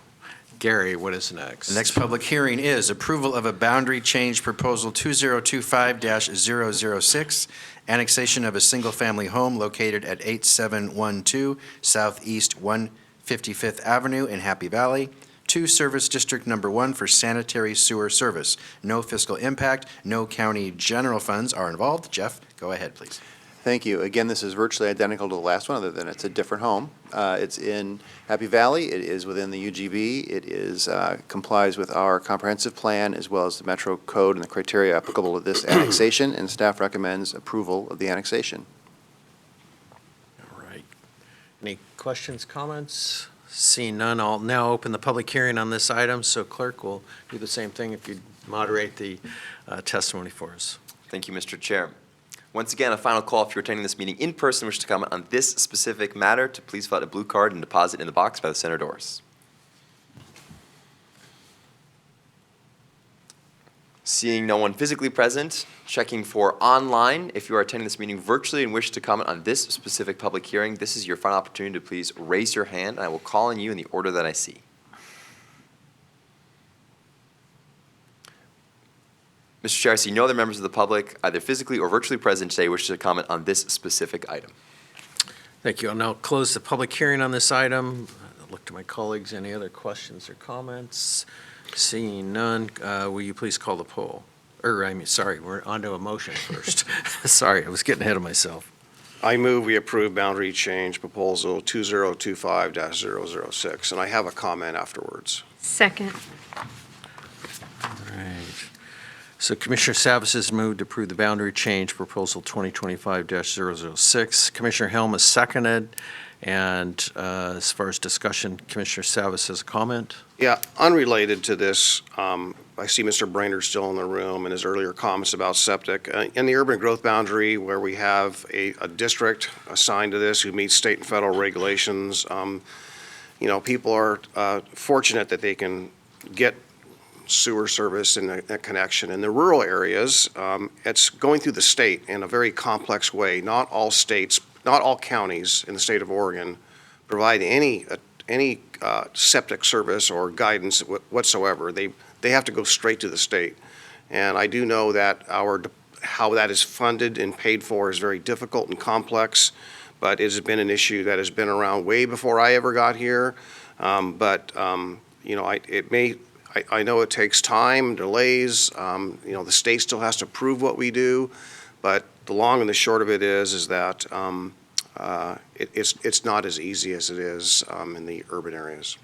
Gary, what is next? The next public hearing is approval of a boundary change proposal 2025-006, annexation of a single-family home located at 8712 Southeast 155th Avenue in Happy Valley, to Service District Number 1 for sanitary sewer service. No fiscal impact, no county general funds are involved. Jeff, go ahead, please. Thank you. Again, this is virtually identical to the last one, other than it's a different home. It's in Happy Valley. It is within the UGB. It is complies with our comprehensive plan as well as the Metro Code and the criteria applicable to this annexation, and staff recommends approval of the annexation. All right. Any questions, comments? Seeing none, I'll now open the public hearing on this item. So clerk will do the same thing if you moderate the testimony for us. Thank you, Mr. Chair. Once again, a final call if you're attending this meeting in person and wish to comment on this specific matter to please fill out a blue card and deposit in the box by the center doors. Seeing no one physically present, checking for online. If you are attending this meeting virtually and wish to comment on this specific public hearing, this is your final opportunity to please raise your hand, and I will call on you in the order that I see. Mr. Chair, I see no other members of the public, either physically or virtually present today, wish to comment on this specific item. Thank you. I'll now close the public hearing on this item. Look to my colleagues. Any other questions or comments? Seeing none, will you please call the poll? Sorry, we're on to a motion first. Sorry, I was getting ahead of myself. I move we approve boundary change proposal 2025-006, and I have a comment afterwards. Second. All right. So Commissioner Savas has moved to approve the boundary change proposal 2025-006. Commissioner Helm has seconded. And as far as discussion, Commissioner Savas has a comment. Yeah, unrelated to this, I see Mr. Brainerd still in the room and his earlier comments about septic. In the urban growth boundary, where we have a district assigned to this who meets state and federal regulations, people are fortunate that they can get sewer service and a connection. In the rural areas, it's going through the state in a very complex way. Not all counties in the state of Oregon provide any septic service or guidance whatsoever. They have to go straight to the state. And I do know that how that is funded and paid for is very difficult and complex, but it has been an issue that has been around way before I ever got here. I know it takes time, delays. The state still has to prove what we do, but the long and the short of it is that it's not as easy as it is in the urban areas.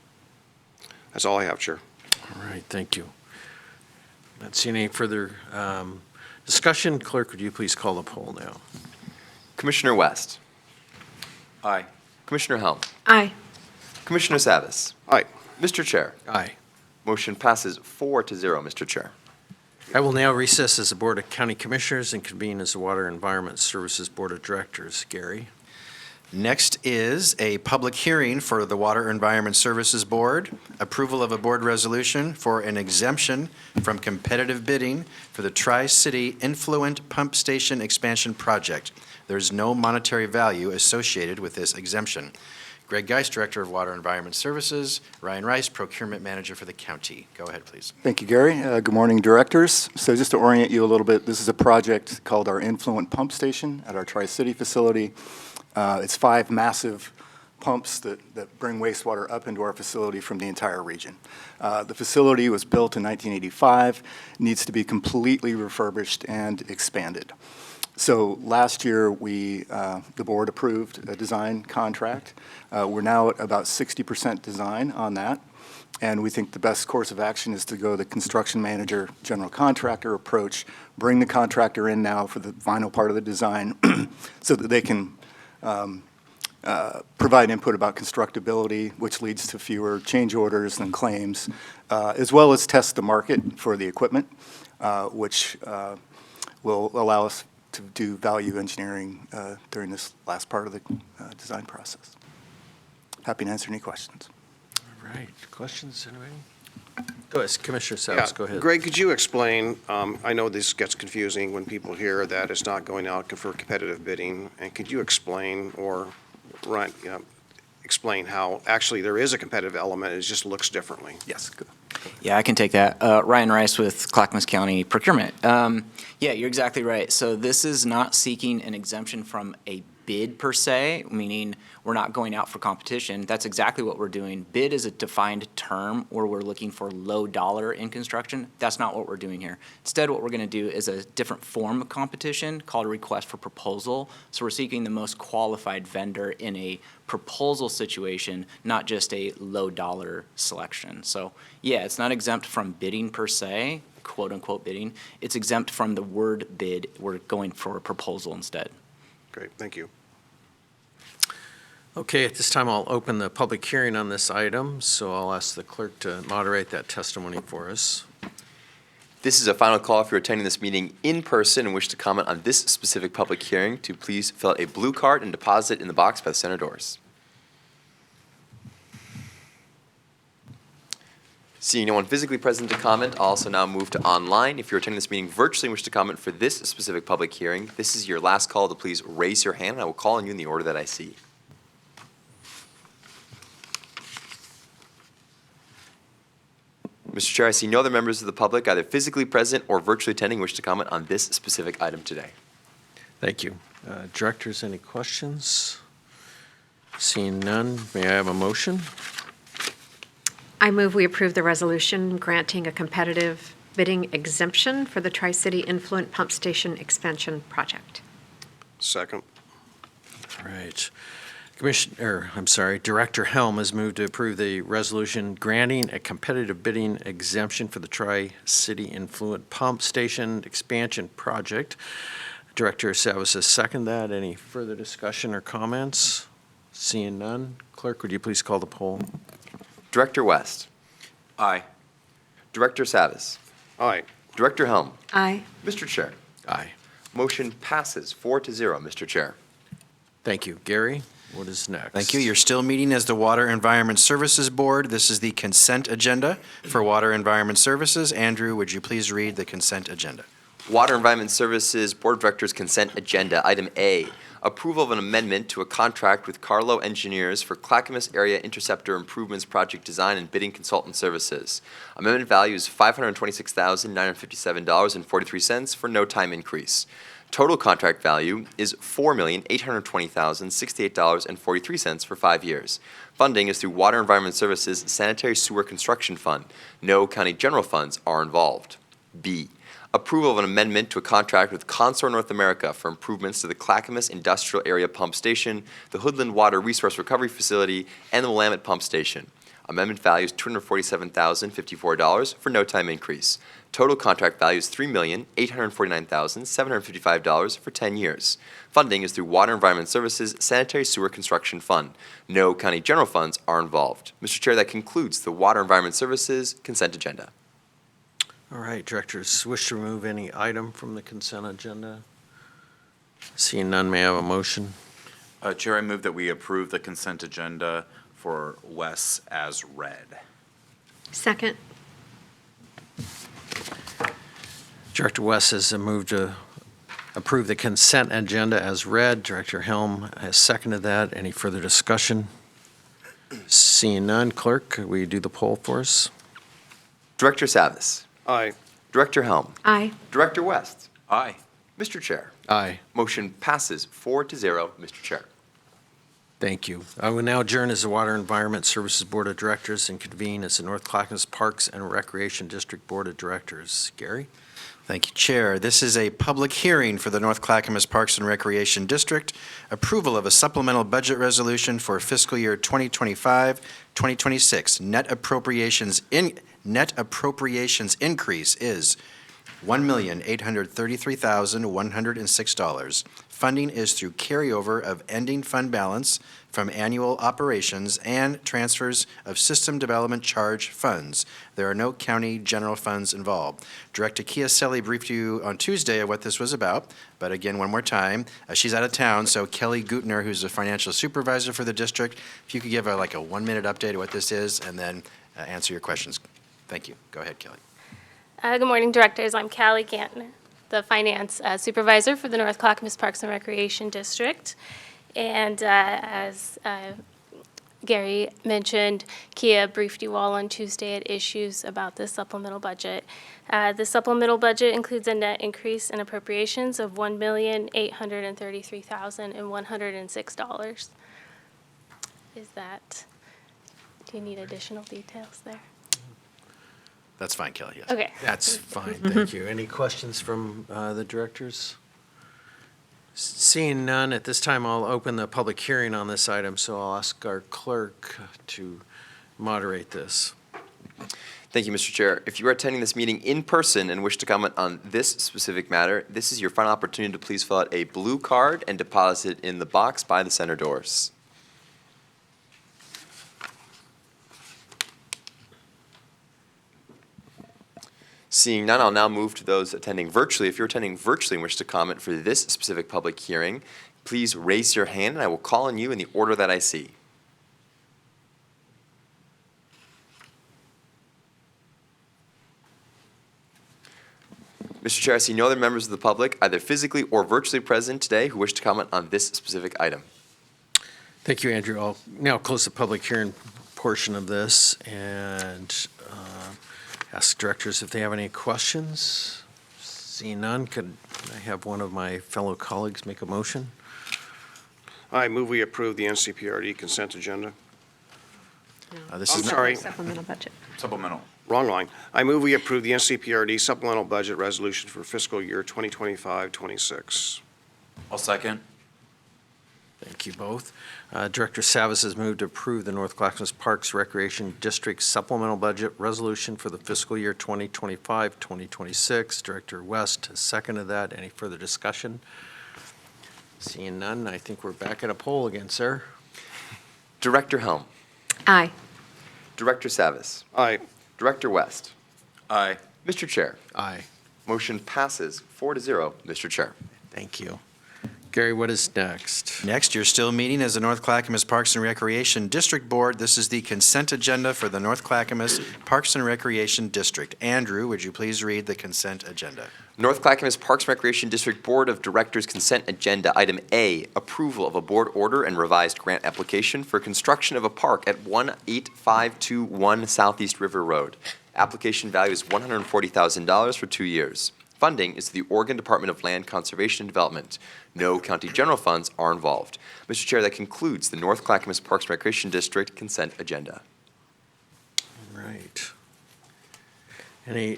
That's all I have, Chair. All right, thank you. Not seeing any further discussion. Clerk, would you please call the poll now? Commissioner West. Aye. Commissioner Helm. Aye. Commissioner Savas. Aye. Mr. Chair. Aye. Motion passes 4-0, Mr. Chair. I will now recess as the Board of County Commissioners and convene as the Water and Environment Services Board of Directors. Gary? Next is a public hearing for the Water Environment Services Board, approval of a board resolution for an exemption from competitive bidding for the Tri-City Influent Pump Station Expansion Project. There's no monetary value associated with this exemption. Greg Geist, Director of Water and Environment Services. Ryan Rice, Procurement Manager for the county. Go ahead, please. Thank you, Gary. Good morning, directors. So just to orient you a little bit, this is a project called our Influent Pump Station at our Tri-City facility. It's 5 massive pumps that bring wastewater up into our facility from the entire region. The facility was built in 1985, needs to be completely refurbished and expanded. So last year, the board approved a design contract. We're now at about 60% design on that, and we think the best course of action is to go the construction manager, general contractor approach, bring the contractor in now for the final part of the design so that they can provide input about constructability, which leads to fewer change orders and claims, as well as test the market for the equipment, which will allow us to do value engineering during this last part of the design process. Happy to answer any questions. All right. Questions, anybody? Go ahead, Commissioner Yeah, Savis, go ahead. Greg, could you explain, I know this gets confusing when people hear that it's not going out for competitive bidding, and could you explain or explain how actually there is a competitive element, it just looks differently? Yes. Yeah, I can take that. Ryan Rice with Clackamas County Procurement. Yeah, you're exactly right. So this is not seeking an exemption from a bid per se, meaning we're not going out for competition. That's exactly what we're doing. Bid is a defined term where we're looking for low dollar in construction. That's not what we're doing here. Instead, what we're going to do is a different form of competition called a request for proposal. So we're seeking the most qualified vendor in a proposal situation, not just a low dollar selection. So yeah, it's not exempt from bidding per se, quote unquote bidding. It's exempt from the word bid. We're going for a proposal instead. Great, thank you. Okay, at this time, I'll open the public hearing on this item, so I'll ask the clerk to moderate that testimony for us. This is a final call. If you're attending this meeting in person and wish to comment on this specific public hearing, to please fill out a blue card and deposit in the box by the center doors. Seeing no one physically present to comment, I'll also now move to online. If you're attending this meeting virtually and wish to comment for this specific public hearing, this is your last call to please raise your hand, and I will call on you in the order that I see. Mr. Chair, I see no other members of the public, either physically present or virtually attending, wish to comment on this specific item today. Thank you. Directors, any questions? Seeing none, may I have a motion? I move we approve the resolution granting a competitive bidding exemption for the Tri-City Influent Pump Station Expansion Project. Second. All right. Director Helm has moved to approve the resolution granting a competitive bidding exemption for the Tri-City Influent Pump Station Expansion Project. Director Savis has seconded that. Any further discussion or comments? Seeing none, clerk, would you please call the poll? Director West. Aye. Director Savis. Aye. Director Helm. Aye. Mr. Chair. Aye. Motion passes 4-0, Mr. Chair. Thank you. Gary, what is next? Thank you. You're still meeting as the Water Environment Services Board. This is the consent agenda for Water Environment Services. Andrew, would you please read the consent agenda? Water Environment Services Board of Directors Consent Agenda. Item A, approval of an amendment to a contract with Carlo Engineers for Clackamas Area Interceptor Improvements Project Design and Bidding Consultant Services. Amendment value is $526,957.43 for no time increase. Total contract value is $4,820,068.43 for 5 years. Funding is through Water Environment Services Sanitary Sewer Construction Fund. No county general funds are involved. B, approval of an amendment to a contract with Consor North America for improvements to the Clackamas Industrial Area Pump Station, the Hoodland Water Resource Recovery Facility, and the Willamette Pump Station. Amendment value is $247,054 for no time increase. Total contract value is $3,849,755 for 10 years. Funding is through Water Environment Services Sanitary Sewer Construction Fund. No county general funds are involved. Mr. Chair, that concludes the Water Environment Services consent agenda. All right, directors, wish to remove any item from the consent agenda? Seeing none, may I have a motion? Chair, I move that we approve the consent agenda for Wes as read. Second. Director West has moved to approve the consent agenda as read. Director Helm has seconded that. Any further discussion? Seeing none, clerk, will you do the poll for us? Director Savis. Aye. Director Helm. Aye. Director West. Aye. Mr. Chair. Aye. Motion passes 4-0, Mr. Chair. Thank you. I will now adjourn as the Water Environment Services Board of Directors and convene as the North Clackamas Parks and Recreation District Board of Directors. Gary? Thank you, Chair. This is a public hearing for the North Clackamas Parks and Recreation District, approval of a supplemental budget resolution for fiscal year 2025-2026. Net appropriations increase is $1,833,106. Funding is through carryover of ending fund balance from annual operations and transfers of system development charge funds. There are no county general funds involved. Director Chiaselli briefed you on Tuesday of what this was about, but again, one more time, she's out of town, so Kelly Gutner, who's the financial supervisor for the district, if you could give like a 1-minute update of what this is and then answer your questions. Thank you. Go ahead, Kelly. Good morning, directors. I'm Callie Ganton, the finance supervisor for the North Clackamas Parks and Recreation District. And as Gary mentioned, Kia briefed you all on Tuesday at issues about the supplemental budget. The supplemental budget includes a net increase in appropriations of $1,833,106. Do you need additional details there? That's fine, Kelly, yes. Okay. That's fine, thank you. Any questions from the directors? Seeing none, at this time, I'll open the public hearing on this item, so I'll ask our clerk to moderate this. Thank you, Mr. Chair. If you are attending this meeting in person and wish to comment on this specific matter, this is your final opportunity to please fill out a blue card and deposit it in the box by the center doors. Seeing none, I'll now move to those attending virtually. If you're attending virtually and wish to comment for this specific public hearing, please raise your hand and I will call on you in the order that I see. Mr. Chair, I see no other members of the public, either physically or virtually present today, who wish to comment on this specific item. Thank you, Andrew. I'll now close the public hearing portion of this and ask directors if they have any questions. Seeing none, could I have one of my fellow colleagues make a motion? I move we approve the NCPRD consent agenda. This I'm is sorry, Supplemental budget. Supplemental. wrong line. I move we approve the NCPRD supplemental budget resolution for fiscal year 2025-26. I'll second. Thank you both. Director Savas has moved to approve the North Clackamas Parks Recreation District supplemental budget resolution for the fiscal year 2025-2026. Director West has seconded that. Any further discussion? Seeing none, I think we're back at a poll again, sir. Director Helm. Aye. Director Savas. Aye. Director West. Aye. Mr. Chair. Aye. Motion passes 4-0, Mr. Chair. Thank you. Gary, what is next? Next, you're still meeting as the North Clackamas Parks and Recreation District Board. This is the consent agenda for the North Clackamas Parks and Recreation District. Andrew, would you please read the consent agenda? North Clackamas Parks and Recreation District Board of Directors Consent Agenda. Item A, approval of a board order and revised grant application for construction of a park at 18521 Southeast River Road. Application value is $140,000 for 2 years. Funding is the Oregon Department of Land Conservation and Development. No county general funds are involved. Mr. Chair, that concludes the North Clackamas Parks and Recreation District consent agenda. All right. Any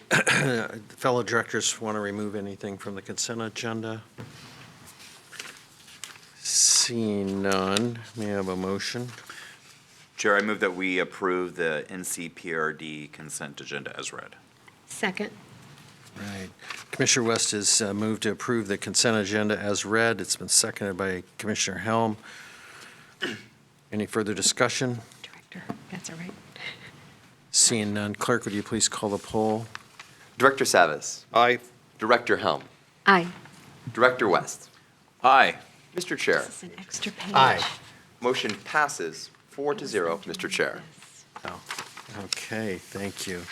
fellow directors want to remove anything from the consent agenda? Seeing none, may I have a motion? Chair, I move that we approve the NCPRD consent agenda as read. Second. Right. Commissioner West has moved to approve the consent agenda as read. It's been seconded by Commissioner Helm. Any further discussion? Director, that's all right. Seeing none, clerk, would you please call the poll? Director Savas. Aye. Director Helm. Aye. Director West. Aye. Mr. Chair. This is an extra page. Aye. Motion passes 4-0, Mr. Chair. Okay, thank you.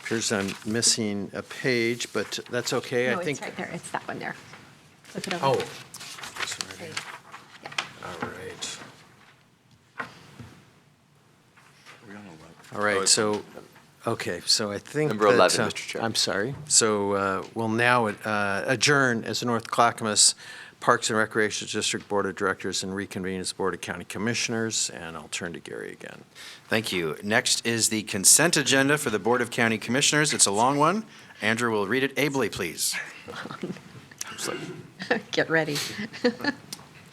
Appears I'm missing a page, but that's okay. No, I think. it's right there. It's that one there. Flip it over. Oh. This one right here. All right. All right, so, okay, so I think Number that, 11, Mr. Chair. I'm sorry. So we'll now adjourn as the North Clackamas Parks and Recreation District Board of Directors and reconvene as Board of County Commissioners, and I'll turn to Gary again. Thank you. Next is the consent agenda for the Board of County Commissioners. It's a long one. Andrew will read it ably, please. Get ready.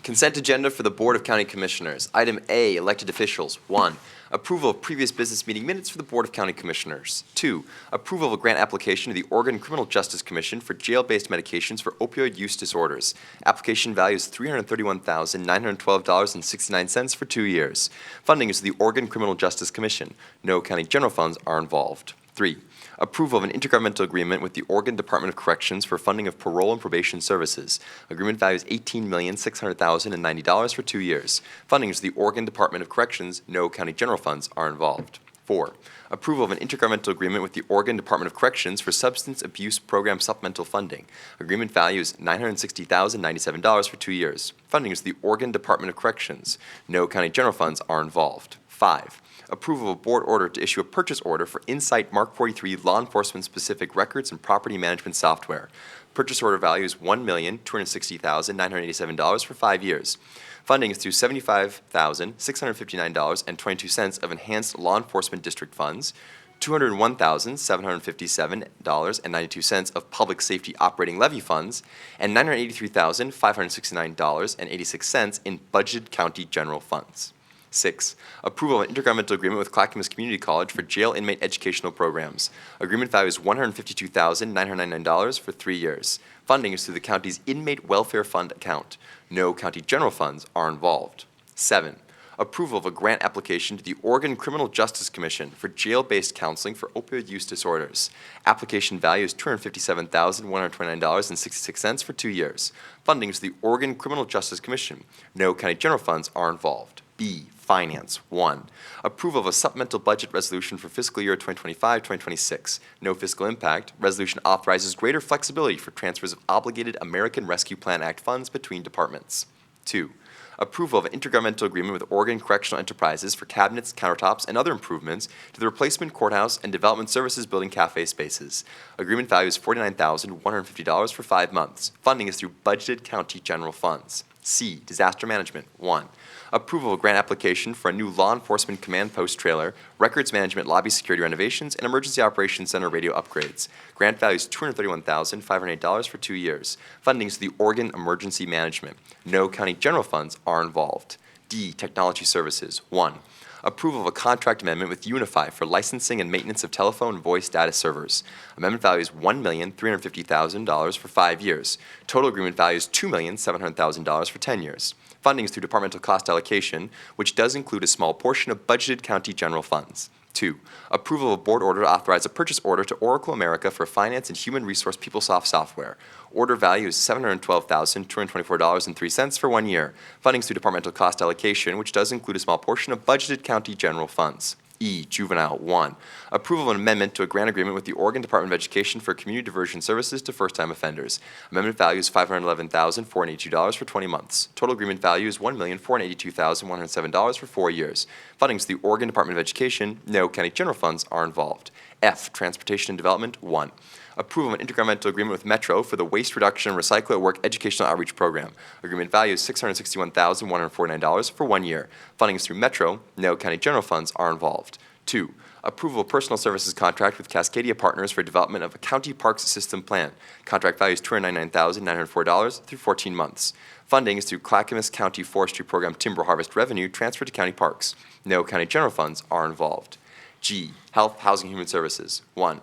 Consent agenda for the Board of County Commissioners. Item A, elected officials. 1, approval of previous business meeting minutes for the Board of County Commissioners. 2, approval of a grant application to the Oregon Criminal Justice Commission for jail-based medications for opioid use disorders. Application value is $331,912.69 for 2 years. Funding is the Oregon Criminal Justice Commission. No county general funds are involved. 3, approval of an intergovernmental agreement with the Oregon Department of Corrections for funding of parole and probation services. Agreement value is $18,600,090 for 2 years. Funding is the Oregon Department of Corrections. No county general funds are involved. 4, approval of an intergovernmental agreement with the Oregon Department of Corrections for Substance Abuse Program supplemental funding. Agreement value is $960,097 for 2 years. Funding is the Oregon Department of Corrections. No county general funds are involved. 5, approval of a board order to issue a purchase order for Insight Mark 43 law enforcement specific records and property management software. Purchase order value is $1,260,987 for 5 years. Funding is through $75,659.22 of enhanced law enforcement district funds, $201,757.92 of public safety operating levy funds, and $983,569.86 in budgeted county general funds. 6, approval of an intergovernmental agreement with Clackamas Community College for jail inmate educational programs. Agreement value is $152,999 for 3 years. Funding is through the county's Inmate Welfare Fund account. No county general funds are involved. 7, approval of a grant application to the Oregon Criminal Justice Commission for jail-based counseling for opioid use disorders. Application value is $257,129.66 for 2 years. Funding is the Oregon Criminal Justice Commission. No county general funds are involved. B, Finance. 1, approval of a supplemental budget resolution for fiscal year 2025-2026. No fiscal impact. Resolution authorizes greater flexibility for transfers of obligated American Rescue Plan Act funds between departments. 2, approval of an intergovernmental agreement with Oregon Correctional Enterprises for cabinets, countertops, and other improvements to the replacement courthouse and development services building cafe spaces. Agreement value is $49,150 for 5 months. Funding is through budgeted county general funds. C, Disaster Management. 1, approval of a grant application for a new law enforcement command post trailer, records management lobby security renovations, and emergency operations center radio upgrades. Grant value is $231,508 for 2 years. Funding is the Oregon Emergency Management. No county general funds are involved. D, Technology Services. 1, approval of a contract amendment with Unify for licensing and maintenance of telephone and voice data servers. Amendment value is $1,350,000 for 5 years. Total agreement value is $2,700,000 for 10 years. Funding is through departmental cost allocation, which does include a small portion of budgeted county general funds. 2, approval of a board order to authorize a purchase order to Oracle America for finance and human resource PeopleSoft software. Order value is $712,224.03 for 1 year. Funding is through departmental cost allocation, which does include a small portion of budgeted county general funds. E, Juvenile. 1, approval of an amendment to a grant agreement with the Oregon Department of Education for community diversion services to first-time offenders. Amendment value is $511,482 for 20 months. Total agreement value is $1,482,107 for 4 years. Funding is the Oregon Department of Education. No county general funds are involved. F, Transportation and Development. 1, approval of an intergovernmental agreement with Metro for the Waste Reduction and Recycle at Work Educational Outreach Program. Agreement value is $661,149 for 1 year. Funding is through Metro. No county general funds are involved. 2, approval of personal services contract with Cascadia Partners for development of a county parks system plan. Contract value is $299,904 through 14 months. Funding is through Clackamas County Forestry Program timber harvest revenue transferred to county parks. No county general funds are involved. G, Health, Housing, Human Services. 1,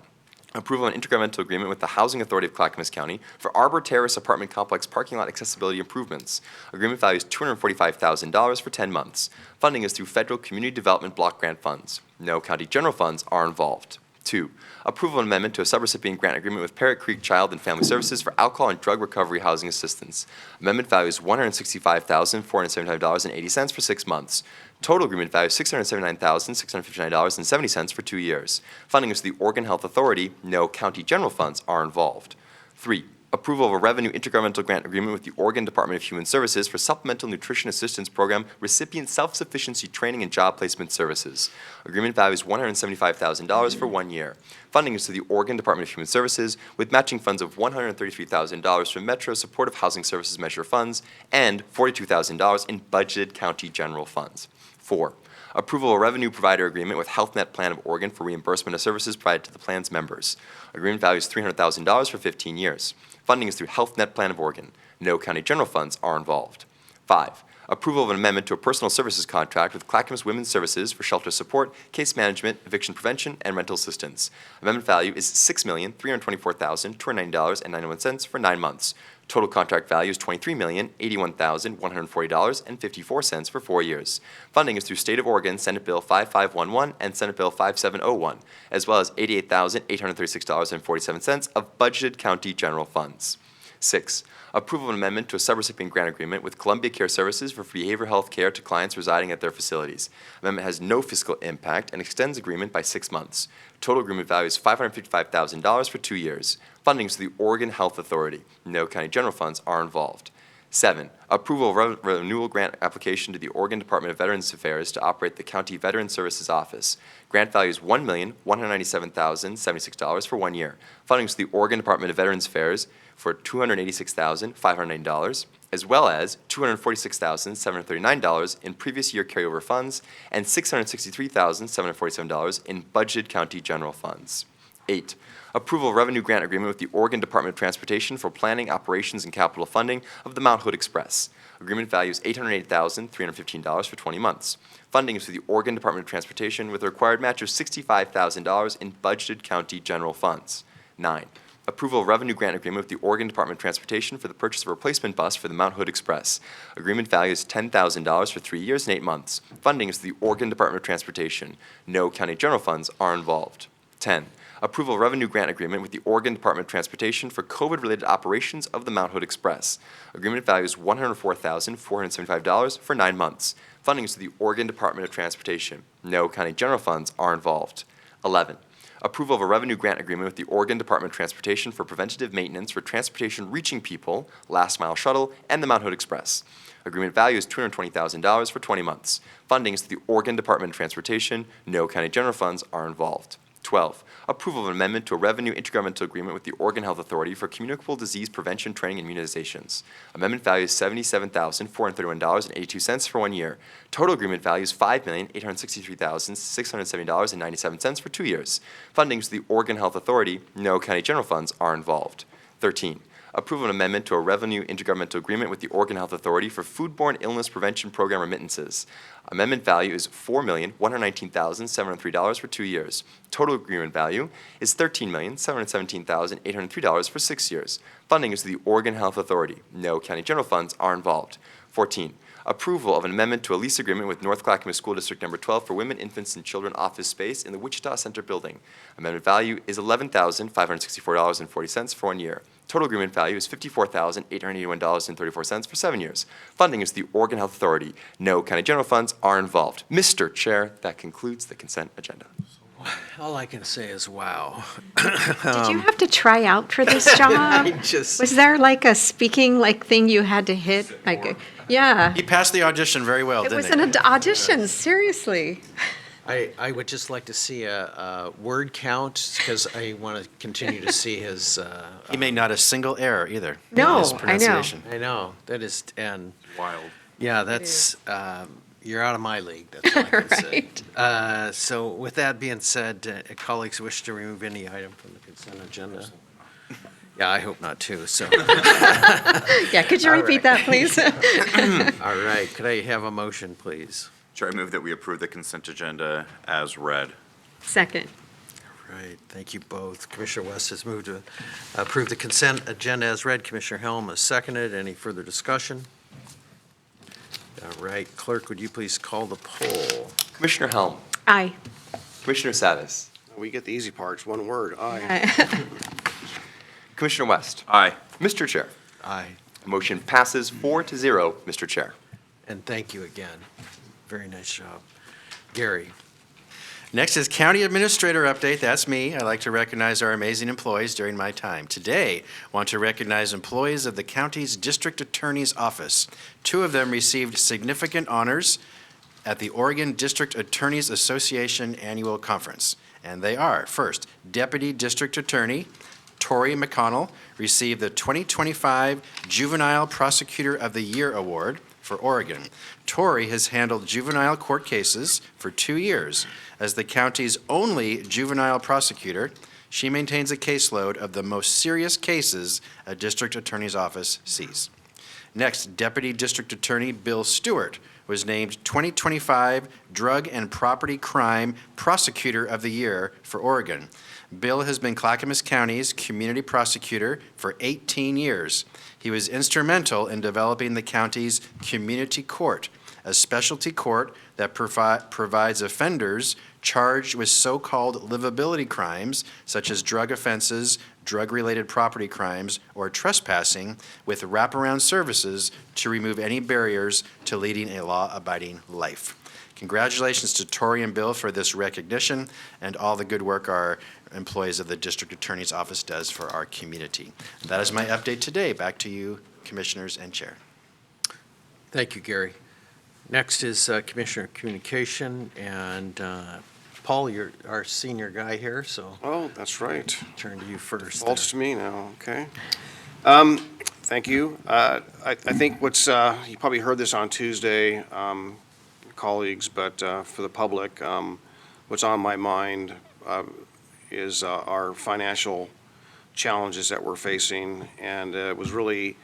approval of an intergovernmental agreement with the Housing Authority of Clackamas County for Arbor Terrace Apartment Complex parking lot accessibility improvements. Agreement value is $245,000 for 10 months. Funding is through federal community development block grant funds. No county general funds are involved. 2, approval of an amendment to a subrecipient grant agreement with Parrot Creek Child and Family Services for alcohol and drug recovery housing assistance. Amendment value is $165,475.80 for 6 months. Total agreement value is $679,659.70 for 2 years. Funding is the Oregon Health Authority. No county general funds are involved. 3, approval of a revenue intergovernmental grant agreement with the Oregon Department of Human Services for Supplemental Nutrition Assistance Program recipient self-sufficiency training and job placement services. Agreement value is $175,000 for 1 year. Funding is to the Oregon Department of Human Services with matching funds of $133,000 from Metro Supportive Housing Services Measure funds and $42,000 in budgeted county general funds. 4, approval of a revenue provider agreement with Health Net Plan of Oregon for reimbursement of services provided to the plan's members. Agreement value is $300,000 for 15 years. Funding is through Health Net Plan of Oregon. No county general funds are involved. 5, approval of an amendment to a personal services contract with Clackamas Women's Services for shelter support, case management, eviction prevention, and rental assistance. Amendment value is $6,324,290.91 for 9 months. Total contract value is $23,081,140.54 for 4 years. Funding is through State of Oregon Senate Bill 5511 and Senate Bill 5701, as well as $88,836.47 of budgeted county general funds. 6, approval of an amendment to a subrecipient grant agreement with Columbia Care Services for behavioral health care to clients residing at their facilities. Amendment has no fiscal impact and extends agreement by 6 months. Total agreement value is $555,000 for 2 years. Funding is to the Oregon Health Authority. No county general funds are involved. 7, approval of renewal grant application to the Oregon Department of Veterans Affairs to operate the County Veteran Services Office. Grant value is $1,197,076 for 1 year. Funding is to the Oregon Department of Veterans Affairs for $286,509, as well as $246,739 in previous year carryover funds and $663,747 in budgeted county general funds. 8, approval of revenue grant agreement with the Oregon Department of Transportation for planning, operations, and capital funding of the Mount Hood Express. Agreement value is $808,315 for 20 months. Funding is for the Oregon Department of Transportation with a required match of $65,000 in budgeted county general funds. 9, approval of revenue grant agreement with the Oregon Department of Transportation for the purchase of a replacement bus for the Mount Hood Express. Agreement value is $10,000 for 3 years and 8 months. Funding is to the Oregon Department of Transportation. No county general funds are involved. 10, approval of revenue grant agreement with the Oregon Department of Transportation for COVID-related operations of the Mount Hood Express. Agreement value is $104,475 for 9 months. Funding is to the Oregon Department of Transportation. No county general funds are involved. 11, approval of a revenue grant agreement with the Oregon Department of Transportation for preventative maintenance for transportation reaching people, last mile shuttle, and the Mount Hood Express. Agreement value is $220,000 for 20 months. Funding is to the Oregon Department of Transportation. No county general funds are involved. 12, approval of an amendment to a revenue intergovernmental agreement with the Oregon Health Authority for communicable disease prevention training and immunizations. Amendment value is $77,431.82 for 1 year. Total agreement value is $5,863,670.97 for 2 years. Funding is to the Oregon Health Authority. No county general funds are involved. 13, approval of an amendment to a revenue intergovernmental agreement with the Oregon Health Authority for foodborne illness prevention program remittances. Amendment value is $4,119,703 for 2 years. Total agreement value is $13,717,803 for 6 years. Funding is to the Oregon Health Authority. No county general funds are involved. 14, approval of an amendment to a lease agreement with North Clackamas School District Number 12 for women, infants, and children office space in the Wichita Center building. Amendment value is $11,564.40 for 1 year. Total agreement value is $54,881.34 for 7 years. Funding is the Oregon Health Authority. No county general funds are involved. Mr. Chair, that concludes the consent agenda. All I can say is wow. Did you have to try out for this job? Was there like a speaking thing you had to hit? Yeah. He passed the audition very well, It didn't was he? an audition, seriously. I would just like to see a word count because I want to continue to see his. He made not a single error either. No, in his I know. pronunciation. I know, that is, and. Wild. Yeah, that's, you're out of my league, that's all I can say. So with that being said, colleagues wish to remove any item from the consent agenda? Yeah, I hope not too, so. Yeah, could you All repeat right. that, please? All right, could I have a motion, please? Chair, I move that we approve the consent agenda as read. Second. All right, thank you both. Commissioner West has moved to approve the consent agenda as read. Commissioner Helm has seconded. Any further discussion? All right, clerk, would you please call the poll? Commissioner Helm, Aye. Commissioner Savis, We get the easy parts, one word, aye. Commissioner West, Aye. Mr. Chair. Aye, Motion passes 4-0, Mr. Chair. and thank you again. Very nice job. Gary? Next is County Administrator Update. That's me. I like to recognize our amazing employees during my time. Today, I want to recognize employees of the county's District Attorney's Office. 2 of them received significant honors at the Oregon District Attorneys Association Annual Conference. And they are, first, Deputy District Attorney Tori McConnell received the 2025 Juvenile Prosecutor of the Year Award for Oregon. Tori has handled juvenile court cases for 2 years. As the county's only juvenile prosecutor, she maintains a caseload of the most serious cases a district attorney's office sees. Next, Deputy District Attorney Bill Stewart was named 2025 Drug and Property Crime Prosecutor of the Year for Oregon. Bill has been Clackamas County's community prosecutor for 18 years. He was instrumental in developing the county's community court, a specialty court that provides offenders charged with so-called livability crimes, such as drug offenses, drug-related property crimes, or trespassing, with wraparound services to remove any barriers to leading a law-abiding life. Congratulations to Tori and Bill for this recognition and all the good work our employees of the District Attorney's Office does for our community. That is my update today. Back to you, Commissioners and Chair. Thank you, Gary. Next is Commissioner Communication, and Paul, you're our senior guy here, so Oh, that's right. turn to you first. Falls to me now, okay. Thank you. I think you probably heard this on Tuesday, colleagues, but for the public, what's on my mind is our financial challenges that we're facing, and was really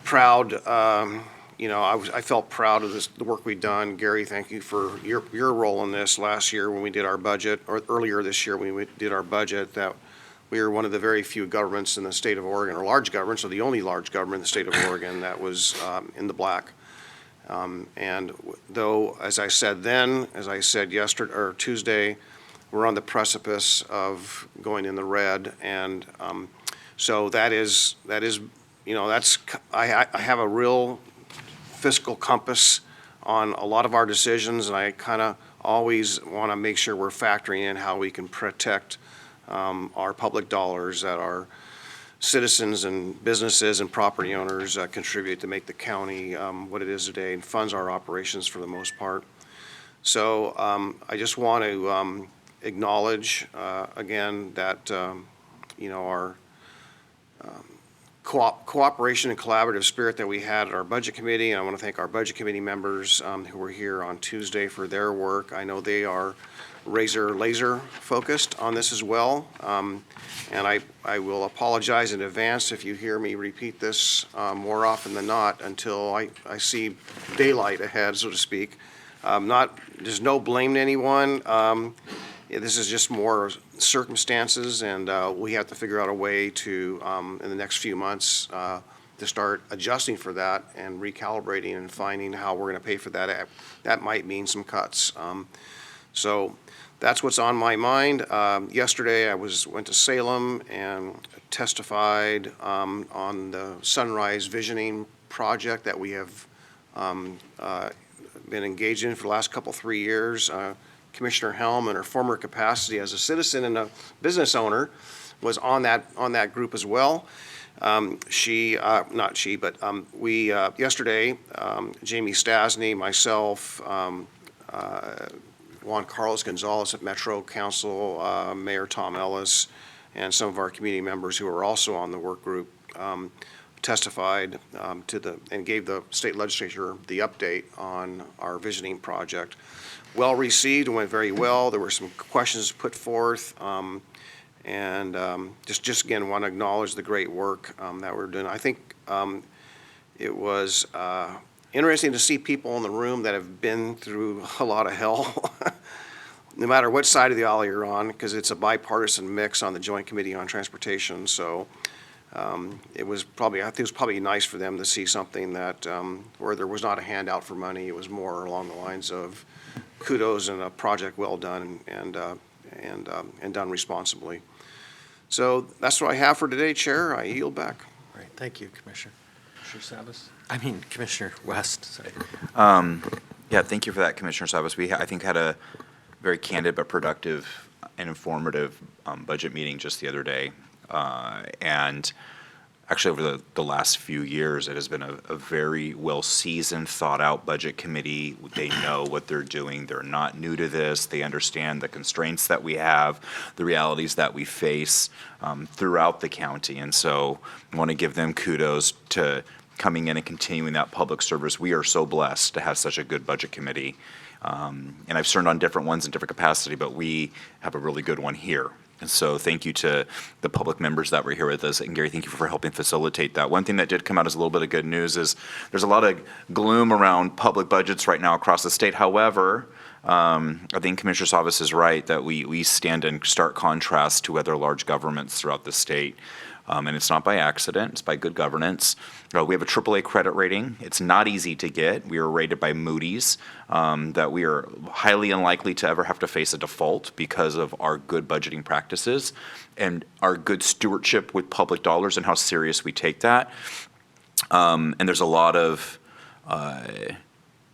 proud. I felt proud of the work we've done. Gary, thank you for your role in this last year when we did our budget, or earlier this year when we did our budget, that we were one of the very few governments in the state of Oregon, or large governments, or the only large government in the state of Oregon that was in the black. And though, as I said then, as I said yesterday or Tuesday, we're on the precipice of going in the red, and so I have a real fiscal compass on a lot of our decisions, and I kind of always want to make sure we're factoring in how we can protect our public dollars that our citizens and businesses and property owners contribute to make the county what it is today, and funds our operations for the most part. So I just want to acknowledge again that our cooperation and collaborative spirit that we had at our budget committee, and I want to thank our budget committee members who were here on Tuesday for their work. I know they are laser focused on this as well, and I will apologize in advance if you hear me repeat this more often than not until I see daylight ahead, so to speak. There's no blame to anyone. This is just more circumstances, and we have to figure out a way to, in the next few months, to start adjusting for that and recalibrating and finding how we're going to pay for that. That might mean some cuts. So that's what's on my mind. Yesterday, I went to Salem and testified on the Sunrise Visioning project that we have been engaged in for the last 3 years. Commissioner Helm, in her former capacity as a citizen and a business owner, was on that group as well. We yesterday, Jamie Stasny, myself, Juan Carlos Gonzalez at Metro Council, Mayor Tom Ellis, and some of our community members who are also on the work group testified and gave the state legislature the update on our visioning project. Well received, went very well. There were some questions put forth, and just again want to acknowledge the great work that we're doing. I think it was interesting to see people in the room that have been through a lot of hell, no matter what side of the aisle you're on, because it's a bipartisan mix on the Joint Committee on Transportation. So it was probably nice for them to see something that where there was not a handout for money. It was more along the lines of kudos and a project well done and done responsibly. So that's what I have for today, Chair. I yield back. All right, thank you, Commissioner. Commissioner West, sorry. Yeah, thank you for that, Commissioner Sabas. We, I think, had a very candid but productive and informative budget meeting just the other day. And actually, over the last few years, it has been a very well-seasoned, thought-out budget committee. They know what they're doing. They're not new to this. They understand the constraints that we have, the realities that we face throughout the county. And so I want to give them kudos to coming in and continuing that public service. We are so blessed to have such a good budget committee. And I've served on different ones in different capacity, but we have a really good one here. And so thank you to the public members that were here with us. And Gary, thank you for helping facilitate that. One thing that did come out as a little bit of good news is there's a lot of gloom around public budgets right now across the state. However, I think Commissioner Savas is right that we stand in stark contrast to other large governments throughout the state. And it's not by accident, it's by good governance. We have a AAA credit rating. It's not easy to get. We are rated by Moody's that we are highly unlikely to ever have to face a default because of our good budgeting practices and our good stewardship with public dollars and how serious we take that. And there's a lot of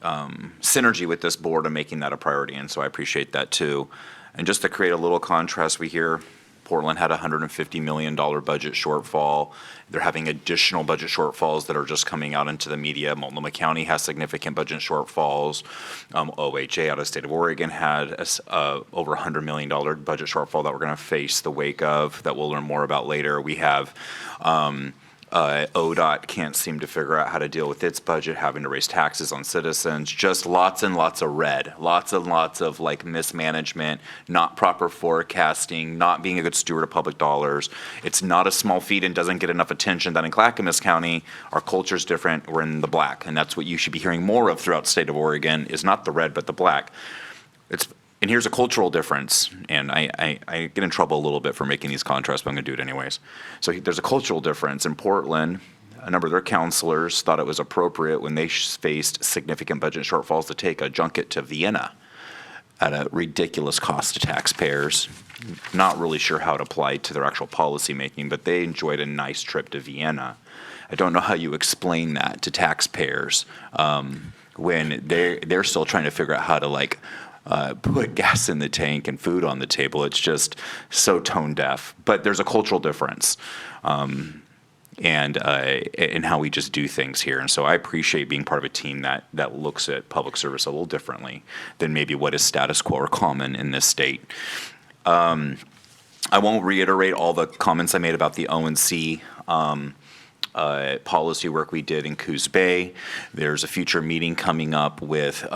synergy with this board in making that a priority, and so I appreciate that too. And just to create a little contrast, we hear Portland had a $150 million budget shortfall. They're having additional budget shortfalls that are just coming out into the media. Multnomah County has significant budget shortfalls. OHA out of the state of Oregon had over $100 million budget shortfall that we're going to face the wake of, that we'll learn more about later. We have ODOT can't seem to figure out how to deal with its budget, having to raise taxes on citizens, just lots and lots of red, lots and lots of like mismanagement, not proper forecasting, not being a good steward of public dollars. It's not a small feat and doesn't get enough attention that in Clackamas County, our culture is different, we're in the black, and that's what you should be hearing more of throughout the state of Oregon, is not the red, but the black. And here's a cultural difference, and I get in trouble a little bit for making these contrasts, but I'm going to do it anyways. So there's a cultural difference. In Portland, a number of their counselors thought it was appropriate when they faced significant budget shortfalls to take a junket to Vienna at a ridiculous cost to taxpayers. Not really sure how it applied to their actual policy making, but they enjoyed a nice trip to Vienna. I don't know how you explain that to taxpayers when they're still trying to figure out how to put gas in the tank and food on the table. It's just so tone deaf. But there's a cultural difference and in how we just do things here. And so I appreciate being part of a team that looks at public service a little differently than maybe what is status quo or common in this state. I won't reiterate all the comments I made about the O&C policy work we did in Coos Bay. There's a future meeting coming up with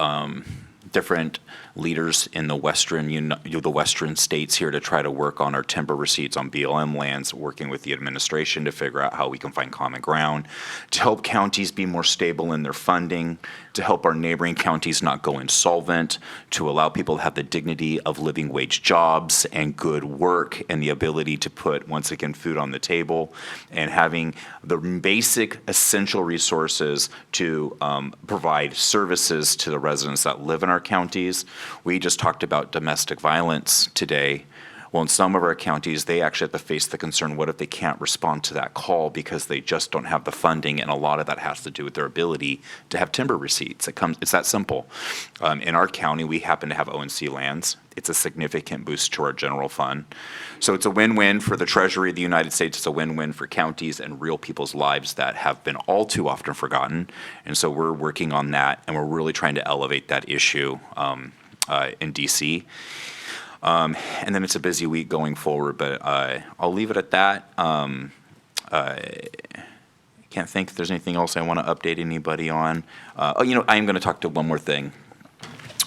different leaders in the western states here to try to work on our timber receipts on BLM lands, working with the administration to figure out how we can find common ground, to help counties be more stable in their funding, to help our neighboring counties not go insolvent, to allow people to have the dignity of living wage jobs and good work and the ability to put, once again, food on the table, and having the basic essential resources to provide services to the residents that live in our counties. We just talked about domestic violence today. Well, in some of our counties, they actually have to face the concern, what if they can't respond to that call because they just don't have the funding, and a lot of that has to do with their ability to have timber receipts. It's that simple. In our county, we happen to have O&C lands. It's a significant boost to our general fund. So it's a win-win for the Treasury of the United States. It's a win-win for counties and real people's lives that have been all too often forgotten. And so we're working on that, and we're really trying to elevate that issue in D.C. And then it's a busy week going forward, but I'll leave it at that. I can't think if there's anything else I want to update anybody on. I am going to talk to one more thing.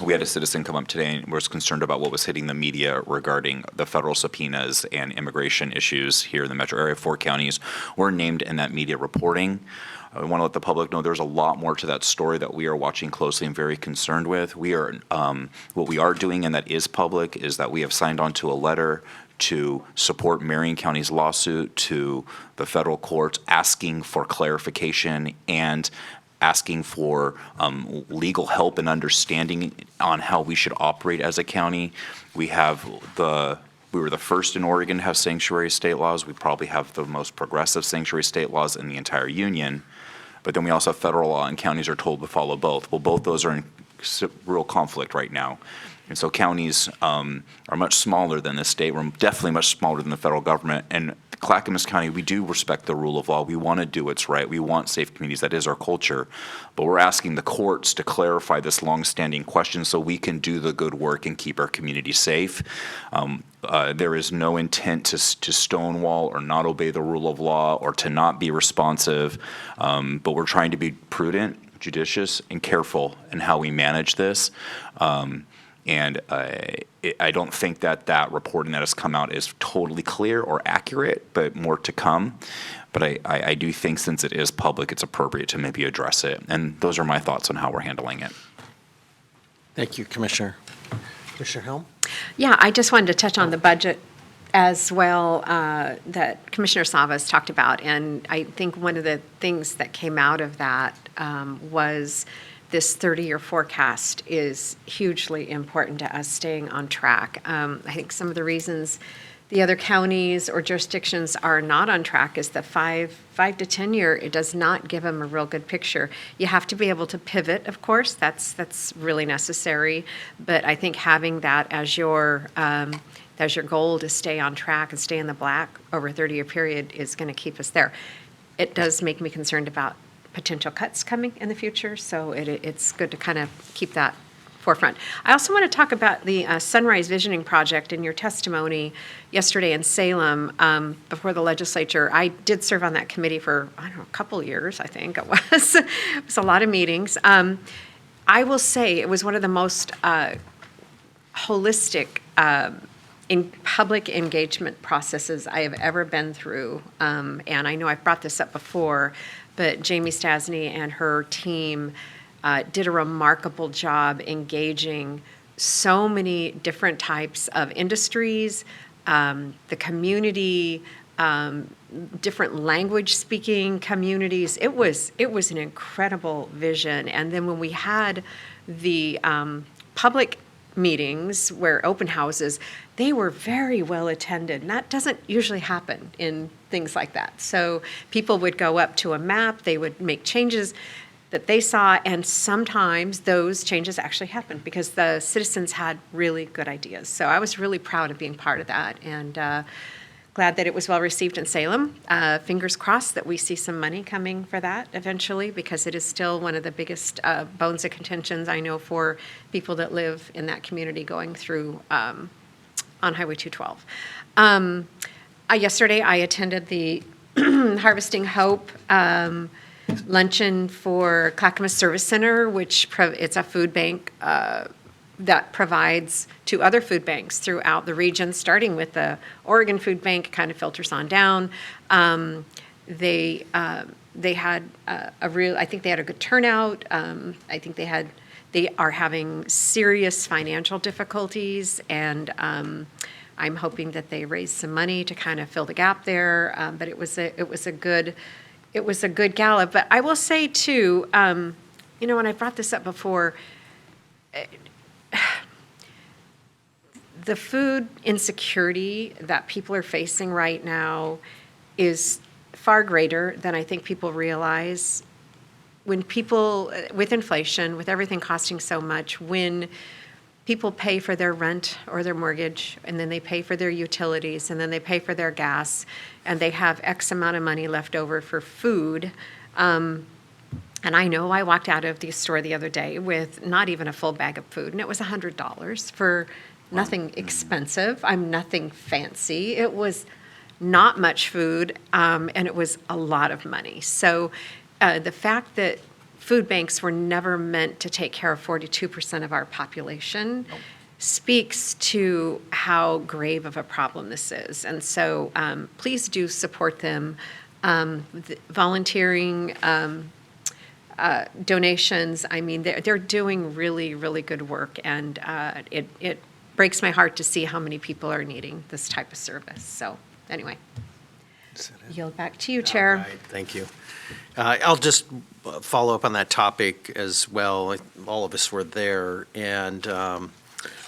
We had a citizen come up today and was concerned about what was hitting the media regarding the federal subpoenas and immigration issues here in the metro area. 4 counties were named in that media reporting. I want to let the public know there's a lot more to that story that we are watching closely and very concerned with. What we are doing, and that is public, is that we have signed on to a letter to support Marion County's lawsuit to the federal courts, asking for clarification and asking for legal help and understanding on how we should operate as a county. We were the first in Oregon to have sanctuary state laws. We probably have the most progressive sanctuary state laws in the entire union. But then we also have federal law, and counties are told to follow both. Well, both those are in real conflict right now. And so counties are much smaller than the state. We're definitely much smaller than the federal government. And Clackamas County, we do respect the rule of law. We want to do what's right. We want safe communities. That is our culture. But we're asking the courts to clarify this longstanding question so we can do the good work and keep our community safe. There is no intent to stonewall or not obey the rule of law or to not be responsive. But we're trying to be prudent, judicious, and careful in how we manage this. And I don't think that reporting that has come out is totally clear or accurate, but more to come. But I do think since it is public, it's appropriate to maybe address it. And those are my thoughts on how we're handling it. Thank you, Commissioner. Commissioner Helm? Yeah, I just wanted to touch on the budget as well that Commissioner Savas talked about. And I think one of the things that came out of that was this 30-year forecast is hugely important to us staying on track. I think some of the reasons the other counties or jurisdictions are not on track is the 5 to 10 year, it does not give them a real good picture. You have to be able to pivot, of course, that's really necessary. But I think having that as your goal to stay on track and stay in the black over a 30-year period is going to keep us there. It does make me concerned about potential cuts coming in the future, so it's good to kind of keep that forefront. I also want to talk about the Sunrise Visioning Project in your testimony yesterday in Salem before the legislature. I did serve on that committee for, I don't know, a couple years, I think it was. It was a lot of meetings. I will say it was one of the most holistic in public engagement processes I have ever been through. And I know I've brought this up before, but Jamie Stasny and her team did a remarkable job engaging so many different types of industries, the community, different language-speaking communities. It was an incredible vision. And then when we had the public meetings where open houses, they were very well attended. And that doesn't usually happen in things like that. So people would go up to a map, they would make changes that they saw, and sometimes those changes actually happened because the citizens had really good ideas. So I was really proud of being part of that, and glad that it was well received in Salem. Fingers crossed that we see some money coming for that eventually, because it is still one of the biggest bones of contentions I know for people that live in that community going through on Highway 212. Yesterday I attended the Harvesting Hope luncheon for Clackamas Service Center, which it's a food bank that provides to other food banks throughout the region, starting with the Oregon Food Bank, kind of filters on down. They had I think they had a good turnout. I think they are having serious financial difficulties, and I'm hoping that they raise some money to kind of fill the gap there. But it was a good gala. But I will say too, and I brought this up before, the food insecurity that people are facing right now is far greater than I think people realize. When people, with inflation, with everything costing so much, when people pay for their rent or their mortgage, and then they pay for their utilities, and then they pay for their gas, and they have X amount of money left over for food. And I know I walked out of the store the other day with not even a full bag of food, and it was $100 for nothing expensive. Nothing fancy. It was not much food, and it was a lot of money. So the fact that food banks were never meant to take care of 42% of our population speaks to how grave of a problem this is. And so please do support them. Volunteering, donations, I mean, they're doing really, really good work. And it breaks my heart to see how many people are needing this type of service. So anyway, yield back to you, Chair. All right, thank you. I'll just follow up on that topic as well. All of us were there, and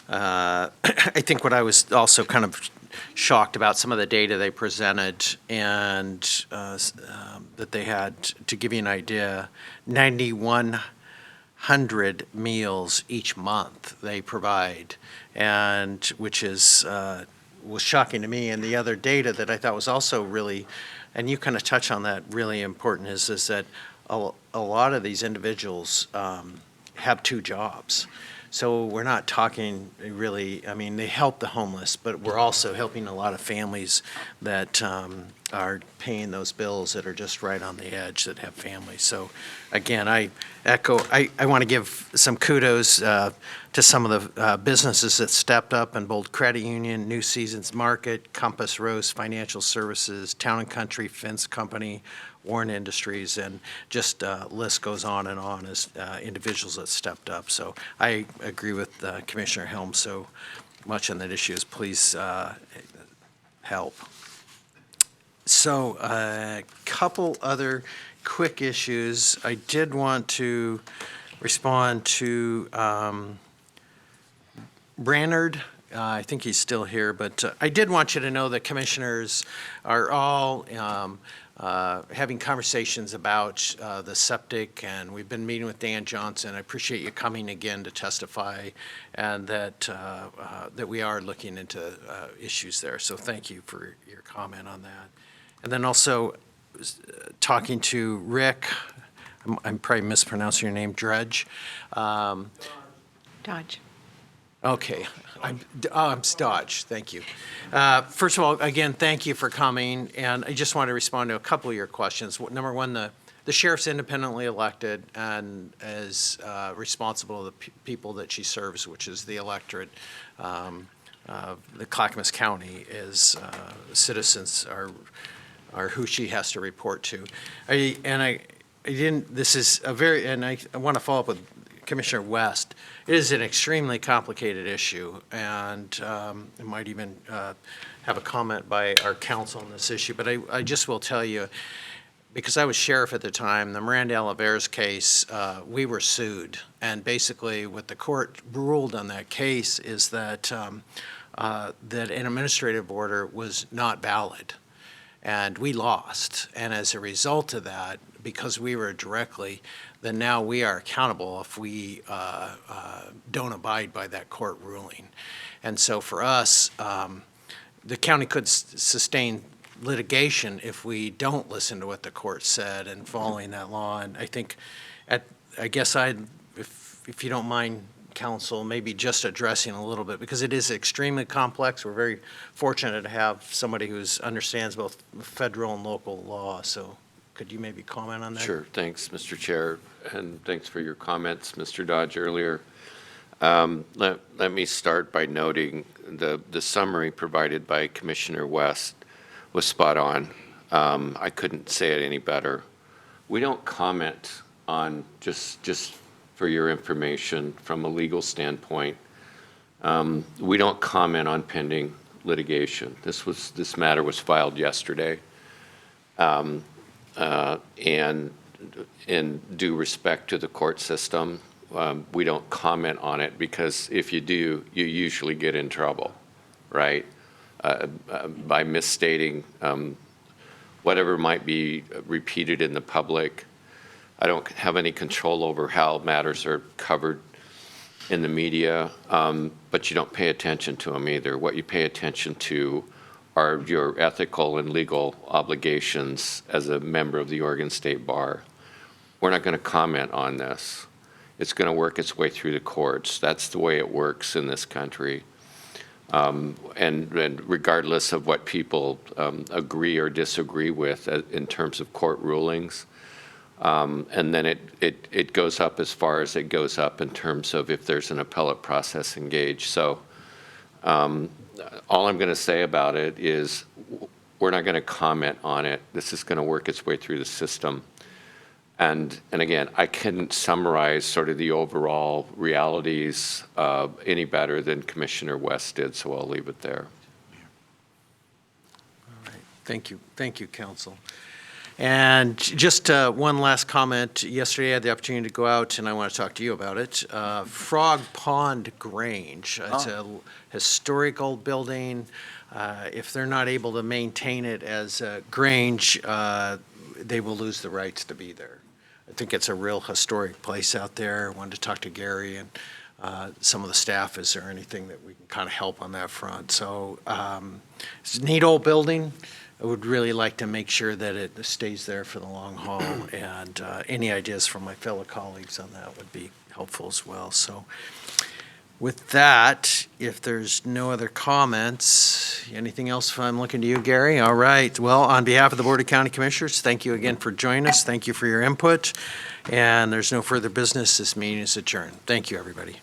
I think what I was also kind of shocked about some of the data they presented, and that they had, to give you an idea, 9,100 meals each month they provide, and which is was shocking to me. And the other data that I thought was also really, and you kind of touch on that, really important, is that a lot of these individuals have two jobs. So we're not talking really, I mean, they help the homeless, but we're also helping a lot of families that are paying those bills that are just right on the edge, that have families. So again, I want to give some kudos to some of the businesses that stepped up: in Bold Credit Union, New Seasons Market, Compass Rose Financial Services, Town and Country Fence Company, Warren Industries, and just list goes on as individuals that stepped up. So I agree with Commissioner Helms so much on that issue. Please help. So a couple other quick issues. I did want to respond to Brainerd. I think he's still here, but I did want you to know that commissioners are all having conversations about the septic, and we've been meeting with Dan Johnson. I appreciate you coming again to testify, and that we are looking into issues there. So thank you for your comment on that. And then also talking to Rick, I'm probably mispronouncing your name, Dodge. Okay, I'm Dodge, thank you. First of all, again, thank you for coming, and I just want to respond to a couple of your questions. Number one, the sheriff's independently elected and is responsible to the people that she serves, which is the electorate. The Clackamas County is citizens are who she has to report to. I want to follow up with Commissioner West. It is an extremely complicated issue, and I might even have a comment by our counsel on this issue, but I just will tell you, because I was sheriff at the time, the Miranda Olivares case, we were sued, and basically what the court ruled on that case is that that an administrative order was not valid, and we lost. And as a result of that, because we were directly, then now we are accountable if we don't abide by that court ruling. And so for us, the county could sustain litigation if we don't listen to what the court said and following that law. And I think, if you don't mind, counsel, maybe just addressing a little bit, because it is extremely complex. We're very fortunate to have somebody who understands both federal and local law. So could you maybe comment on that? Sure. Thanks, Mr. Chair, and thanks for your comments, Mr. Dodge, earlier. Let me start by noting the summary provided by Commissioner West was spot on. I couldn't say it any better. We don't comment on, just for your information, from a legal standpoint, we don't comment on pending litigation. This matter was filed yesterday. And in due respect to the court system, we don't comment on it, because if you do, you usually get in trouble, right? By misstating whatever might be repeated in the public. I don't have any control over how matters are covered in the media, but you don't pay attention to them either. What you pay attention to are your ethical and legal obligations as a member of the Oregon State Bar. We're not going to comment on this. It's going to work its way through the courts. That's the way it works in this country. And regardless of what people agree or disagree with in terms of court rulings, and then it goes up as far as it goes up in terms of if there's an appellate process engaged. So all I'm going to say about it is we're not going to comment on it. This is going to work its way through the system. And again, I couldn't summarize sort of the overall realities any better than Commissioner West did, so I'll leave it there. All right. Thank you. Thank you, counsel. And just one last comment. Yesterday I had the opportunity to go out, and I want to talk to you about it. Frog Pond Grange. It's a historic old building. If they're not able to maintain it as a Grange, they will lose the rights to be there. I think it's a real historic place out there. I wanted to talk to Gary and some of the staff. Is there anything that we can kind of help on that front? So it's a neat old building. I would really like to make sure that it stays there for the long haul, and any ideas from my fellow colleagues on that would be helpful as well. So with that, if there's no other comments, anything else? I'm looking to you, Gary. All right. Well, on behalf of the Board of County Commissioners, thank you again for joining us. Thank you for your input. And there's no further business. This meeting is adjourned. Thank you, everybody.